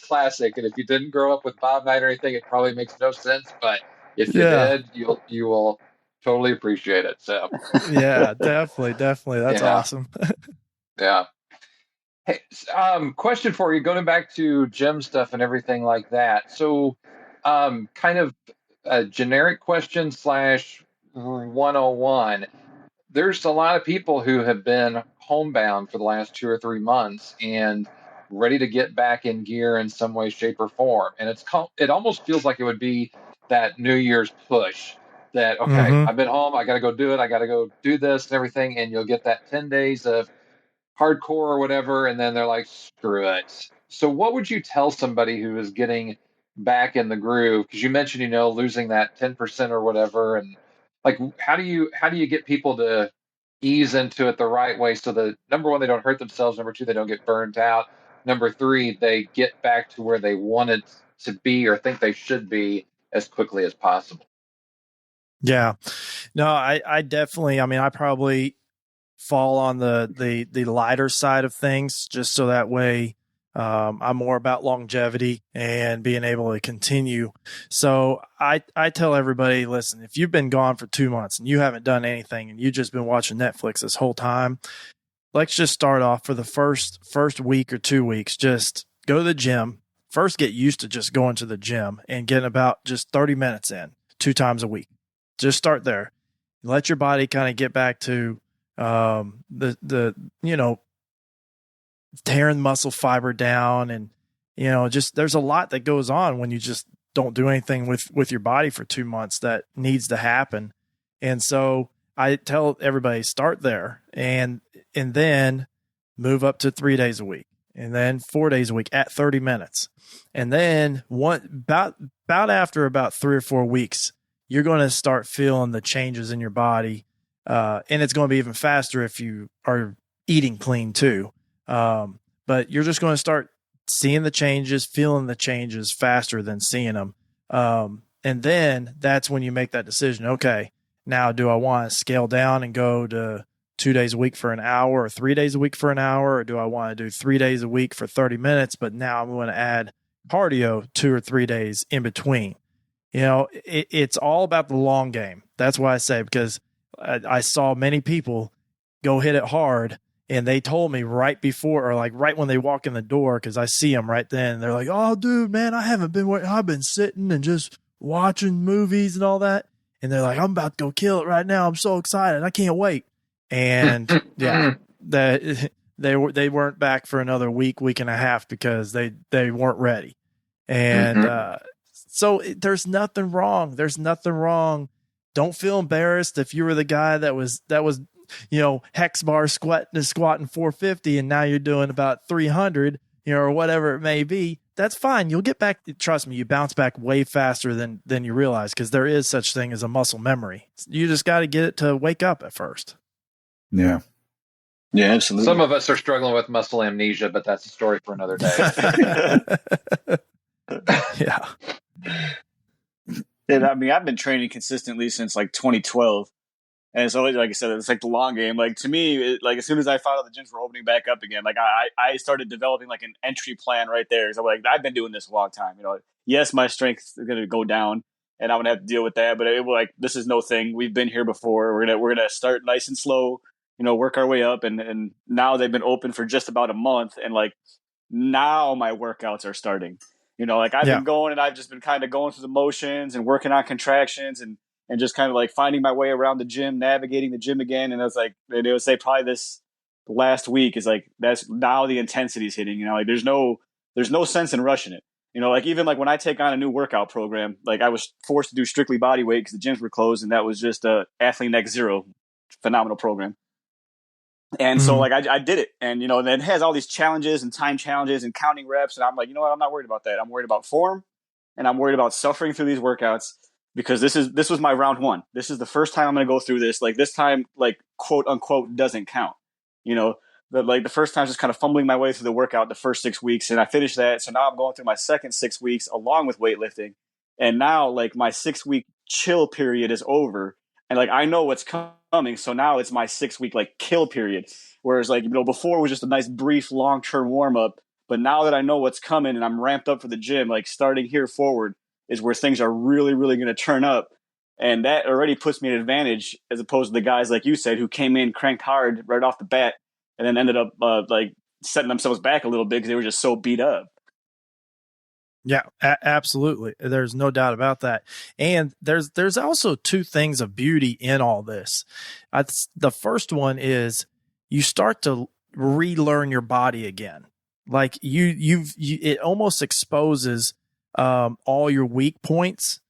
classic. And if you didn't grow up with Bob Knight or anything, it probably makes no sense. But if you Yeah. did, you will totally appreciate it. So Yeah, definitely. That's yeah, awesome. yeah. Hey, question for you, going back to gym stuff and everything like that. So, kind of a generic question slash 101. There's a lot of people who have been homebound for the last 2 or 3 months and ready to get back in gear in some way, shape, or form. And it almost feels like it would be that New Year's push that, okay, Mm-hmm. I've been home, I got to go do it, I got to go do this and everything. And you'll get that 10 days of hardcore or whatever, and then they're like, screw it. So what would you tell somebody who is getting back in the groove? Because you mentioned, losing that 10% or whatever, and like, how do you get people to ease into it the right way so that, number one, they don't hurt themselves, number two, they don't get burnt out, number three, they get back to where they wanted to be or think they should be as quickly as possible? Yeah. No, I definitely, I probably fall on the lighter side of things, just so that way I'm more about longevity and being able to continue. So I tell everybody, listen, if you've been gone for 2 months and you haven't done anything and you've just been watching Netflix this whole time, let's just start off for the first week or 2 weeks. Just go to the gym. First, get used to just going to the gym and getting about just 30 minutes in 2 times a week. Just start there. Let your body kind of get back to the tearing muscle fiber down, and just there's a lot that goes on when you just don't do anything with your body for 2 months that needs to happen. And so I tell everybody, start there and then move up to 3 days a week, and then 4 days a week at 30 minutes. And then about after about 3 or 4 weeks, you're going to start feeling the changes in your body. And it's going to be even faster if you are eating clean too. But you're just going to start seeing the changes, feeling the changes faster than seeing them. And then that's when you make that decision. Okay, now do I want to scale down and go to 2 days a week for an hour, or 3 days a week for an hour? Or do I want to do 3 days a week for 30 minutes, but now I'm going to add cardio 2 or 3 days in between? It's all about the long game. That's why I say, because I saw many people go hit it hard, and they told me right before, or like right when they walk in the door, because I see them right then. They're like, "Oh, dude, man, I've been sitting and just watching movies and all that." And they're like, "I'm about to go kill it right now. I'm so excited. I can't wait." And yeah, they weren't back for another week and a half because they weren't ready. And so there's nothing wrong. Don't feel embarrassed if you were the guy that was hex bar squatting 450, and now you're doing about 300, or whatever it may be. That's fine. You'll get back. Trust me, you bounce back way faster than you realize, because there is such thing as a muscle memory. You just got to get it to wake up at first. Yeah. Yeah, absolutely. Some of us are struggling with muscle amnesia, but that's a story for another day. Yeah. And I've been training consistently since like 2012. And it's always, like I said, it's like the long game. Like, to me, like, as soon as I found out the gyms were opening back up again, like I started developing like an entry plan right there. So like, I've been doing this a long time. Yes, my strength is going to go down, and I'm going to have to deal with that. But this is no thing. We've been here before. We're gonna start nice and slow. Work our way up. And now they've been open for just about a month, and like now my workouts are starting. Like I've been going, and I've just been kind of going through the motions and working on contractions and just kind of like finding my way around the gym, navigating the gym again. And it would say probably this last week is like, that's now the intensity is hitting, like there's no sense in rushing it. Like even like when I take on a new workout program, like I was forced to do strictly body weight because the gyms were closed, and that was just a Athlete Next Zero, phenomenal program. And so like I did it, and and it has all these challenges and time challenges and counting reps, and I'm like, what, I'm not worried about that. I'm worried about form, and I'm worried about suffering through these workouts, because this was my round one. This is the first time I'm going to go through this. Like this time, like quote unquote, doesn't count. The first time just kind of fumbling my way through the workout the first 6 weeks, and I finished that. So now I'm going through my second 6 weeks along with weightlifting. And now like my 6 week chill period is over. And like, I know what's coming. So now it's my 6 week like kill period. Whereas like, before it was just a nice brief long-term warm up. But now that I know what's coming and I'm ramped up for the gym, like starting here forward is where things are really, really going to turn up. And that already puts me at an advantage as opposed to the guys, like you said, who came in, cranked hard right off the bat, and then ended up like setting themselves back a little bit because they were just so beat up. Yeah, absolutely. There's no doubt about that. And there's also two things of beauty in all this. The first one is you start to relearn your body again. Like it almost exposes all your weak points,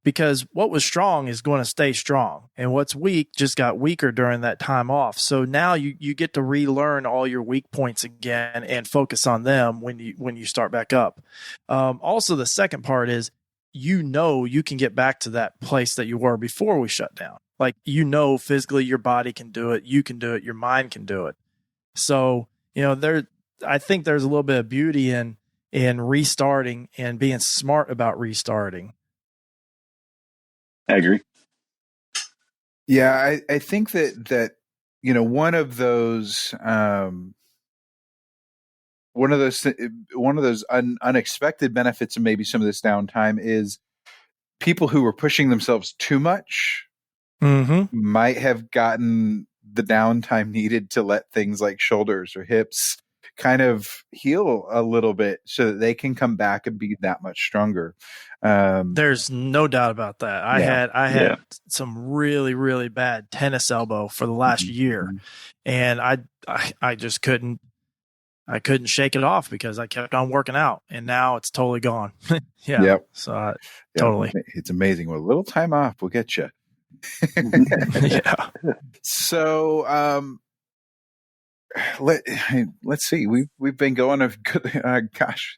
because what was strong is going to stay strong, and what's weak just got weaker during that time off. So now you get to relearn all your weak points again and focus on them when you start back up. Also, the second part is, you can get back to that place that you were before we shut down. Like, physically your body can do it. You can do it. Your mind can do it. So, I think there's a little bit of beauty in restarting and being smart about restarting. I agree. Yeah, I think that one of those unexpected benefits of maybe some of this downtime is people who were pushing themselves too much might have gotten the downtime needed to let things like shoulders or hips kind of heal a little bit so that they can come back and be that much stronger. There's no doubt about that. I had some really, really bad tennis elbow for the last year, and I just couldn't shake it off because I kept on working out, and now it's totally gone. Yeah. Yep. So totally. It's amazing. Well, a little time off will get you. Yeah. So, let's see. We've been going a good. Gosh,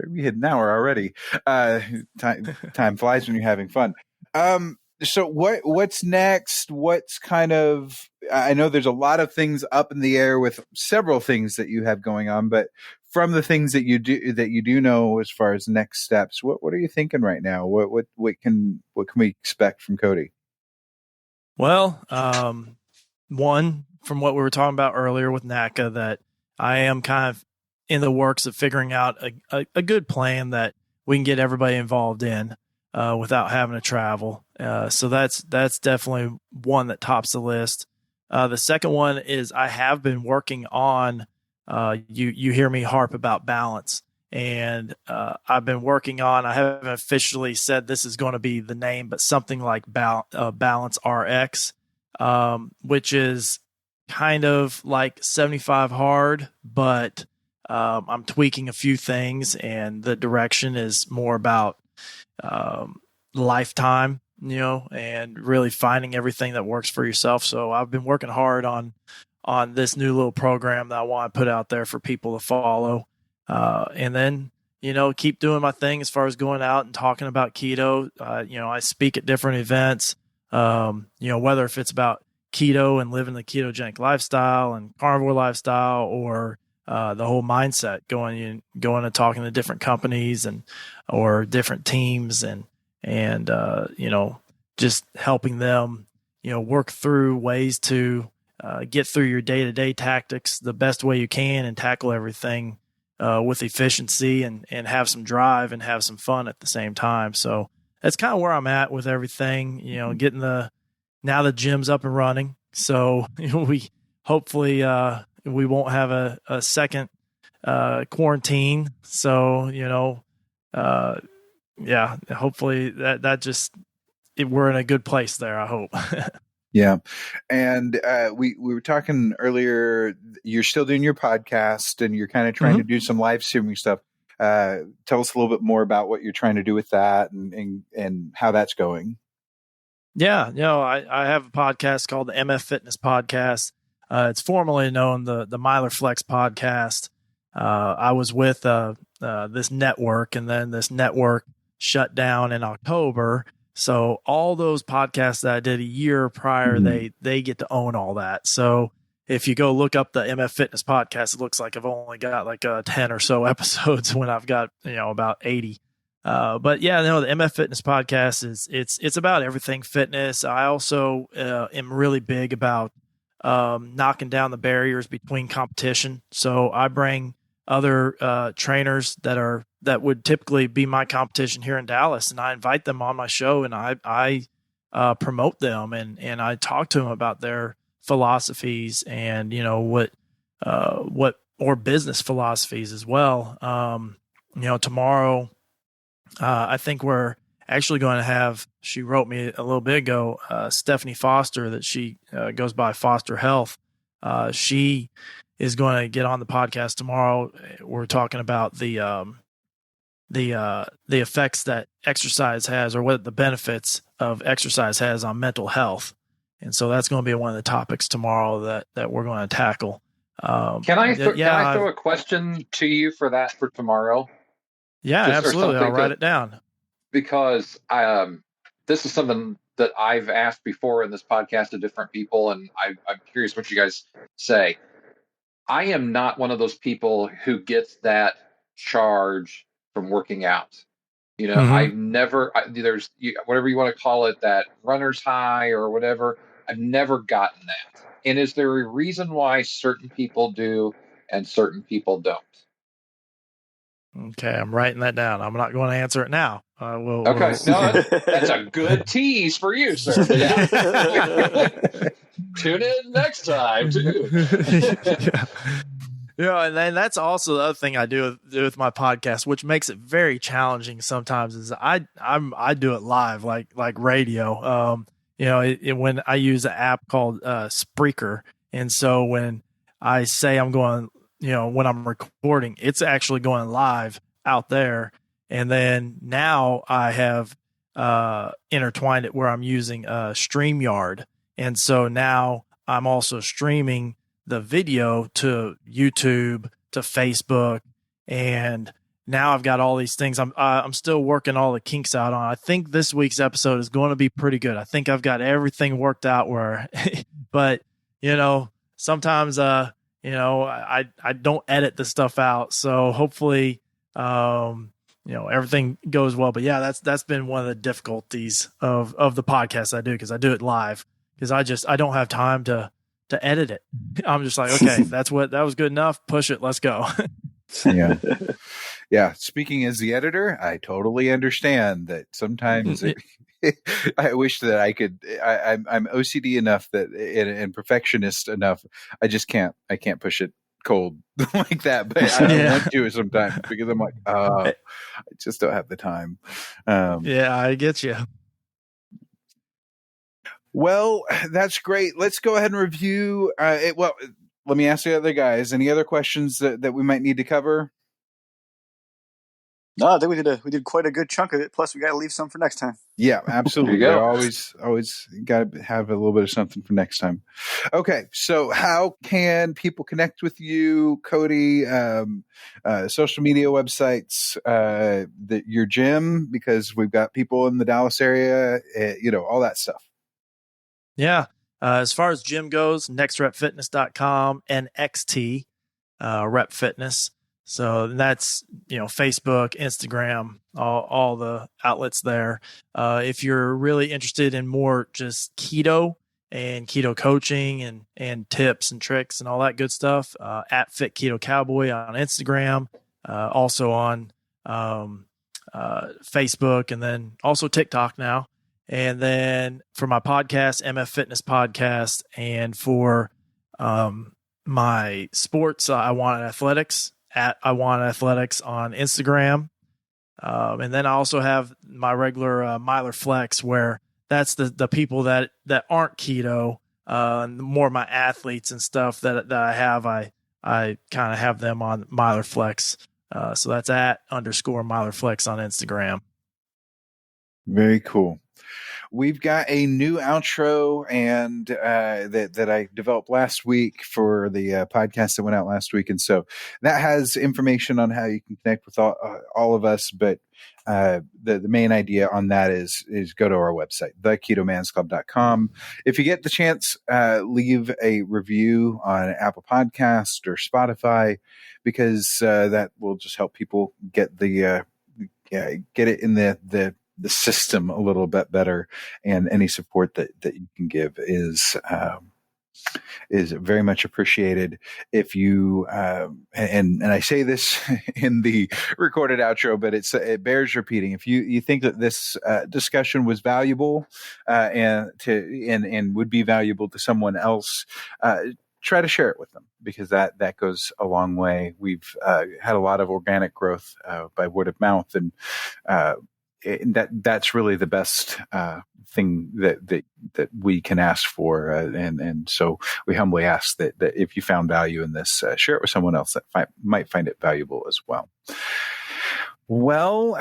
we hit an hour already. Time flies when you're having fun. So what's next? What's kind of? I know there's a lot of things up in the air with several things that you have going on, but from the things that you do know as far as next steps, what are you thinking right now? What can we expect from Cody? Well, one, from what we were talking about earlier with NACA, that I am kind of in the works of figuring out a good plan that we can get everybody involved in without having to travel. So that's definitely one that tops the list. The second one is I have been working on, you hear me harp about balance, and I've been working on, I haven't officially said this is going to be the name, but something like Balance RX, which is kind of like 75 hard, but I'm tweaking a few things, and the direction is more about lifetime, and really finding everything that works for yourself. So I've been working hard on this new little program that I want to put out there for people to follow. And then, keep doing my thing as far as going out and talking about keto. I speak at different events, whether if it's about keto and living the ketogenic lifestyle and carnivore lifestyle, or the whole mindset, going and talking to different companies or different teams and just helping them, work through ways to get through your day-to-day tactics the best way you can and tackle everything with efficiency and have some drive and have some fun at the same time. So that's kind of where I'm at with everything, getting now the gym's up and running. So we hopefully we won't have a second quarantine. So, hopefully that just, we're in a good place there, I hope. Yeah. And we were talking earlier, you're still doing your podcast and you're kind of trying to do some live streaming stuff. Tell us a little bit more about what you're trying to do with that and how that's going. Yeah. I have a podcast called the MF Fitness Podcast. It's formerly known the Myler Flex Podcast. I was with this network, and then this network shut down in October. So all those podcasts that I did a year prior, they get to own all that. So if you go look up the MF Fitness podcast, it looks like I've only got like 10 or so episodes when I've got, about 80. But yeah, no, the MF Fitness podcast it's about everything fitness. I also am really big about knocking down the barriers between competition. So I bring other trainers that would typically be my competition here in Dallas, and I invite them on my show, and I promote them, and I talk to them about their philosophies and what or business philosophies as well. Tomorrow, I think we're actually going to have, she wrote me a little bit ago, Stephanie Foster, that she goes by Foster Health. She is going to get on the podcast tomorrow. We're talking about the effects that exercise has, or what the benefits of exercise has on mental health. And so that's going to be one of the topics tomorrow that we're going to tackle. Can I throw a question to you for tomorrow? Yeah, absolutely. I'll write it down. Because this is something that I've asked before in this podcast to different people, and I'm curious what you guys say. I am not one of those people who gets that charge from working out. I've never, there's whatever you want to call it, that runner's high or whatever. I've never gotten that. And is there a reason why certain people do and certain people don't? Okay, I'm writing that down. I'm not going to answer it now. No, that's a good tease for you, sir. Yeah. Tune in next time, too. And then that's also the other thing I do with my podcast, which makes it very challenging sometimes. Is I do it live, like radio. When I use an app called Spreaker, and so when I say I'm going, when I'm recording, it's actually going live out there. And then now I have intertwined it where I'm using StreamYard, and so now I'm also streaming the video to YouTube, to Facebook, and now I've got all these things. I'm still working all the kinks out on. I think this week's episode is going to be pretty good. I think I've got everything worked out but sometimes I don't edit the stuff out, so hopefully everything goes well. But yeah, that's been one of the difficulties of the podcast I do, because I do it live, because I don't have time to edit it. I'm just like, okay, that was good enough. Push it. Let's go. Yeah. Yeah. Speaking as the editor, I totally understand that sometimes I wish that I could, I'm OCD enough that, and perfectionist enough. I can't push it cold like that, but I don't want to sometimes, because I'm like, I just don't have the time. Yeah, I get you. Well, that's great. Let's go ahead and review it. Well, let me ask the other guys, any other questions that we might need to cover? No, I think we did quite a good chunk of it. Plus, we got to leave some for next time. Yeah, absolutely. There you go. Always got to have a little bit of something for next time. Okay, so how can people connect with you, Cody? Social media websites, your gym, because we've got people in the Dallas area, all that stuff. Yeah. As far as gym goes, nextrepfitness.com, NXT Rep Fitness. So that's, Facebook, Instagram, all the outlets there. If you're really interested in more just keto and keto coaching and tips and tricks and all that good stuff, at Fit Keto Cowboy on Instagram, also on Facebook, and then also TikTok now. And then for my podcast, MF Fitness Podcast, and for my sports, I Want Athletics, at I Want Athletics on Instagram. And then I also have my regular Myler Flex, where that's the people that aren't keto, more my athletes and stuff that I have. I kind of have them on Myler Flex. So that's at _ Myler Flex on Instagram. Very cool. We've got a new outro and that I developed last week for the podcast that went out last week. And so that has information on how you can connect with all of us. But the main idea on that is go to our website, theketomansclub.com. If you get the chance, leave a review on Apple Podcast or Spotify, because that will just help people get it in the system a little bit better. And any support that you can give is very much appreciated. If you and I say this in the recorded outro, but it bears repeating. If you think that this discussion was valuable and would be valuable to someone else, try to share it with them, because that goes a long way. We've had a lot of organic growth by word of mouth, and that's really the best thing that we can ask for. And so we humbly ask that if you found value in this, share it with someone else that might find it valuable as well. Well,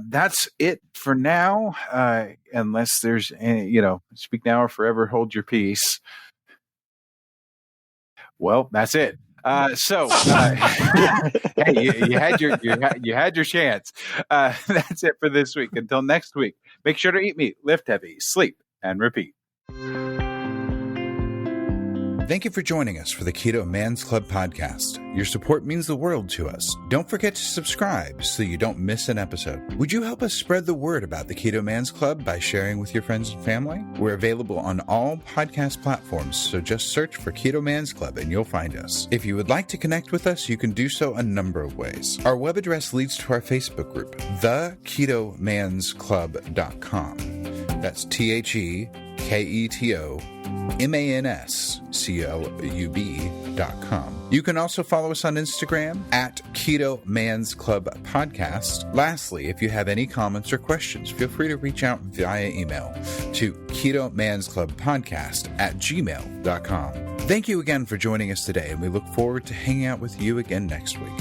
that's it for now. Unless there's any, speak now or forever hold your peace. Well, that's it. Hey, you had your chance. That's it for this week. Until next week, make sure to eat meat, lift heavy, sleep, and repeat. Thank you for joining us for the Keto Man's Club podcast. Your support means the world to us. Don't forget to subscribe so you don't miss an episode. Would you help us spread the word about the Keto Man's Club by sharing with your friends and family? We're available on all podcast platforms, so just search for Keto Man's Club and you'll find us. If you would like to connect with us, you can do so a number of ways. Our web address leads to our Facebook group, theketomansclub.com. That's TheKetoMansClub.com. You can also follow us on Instagram at Keto Man's Club Podcast. Lastly, if you have any comments or questions, feel free to reach out via email to ketomansclubpodcast@gmail.com. Thank you again for joining us today, and we look forward to hanging out with you again next week.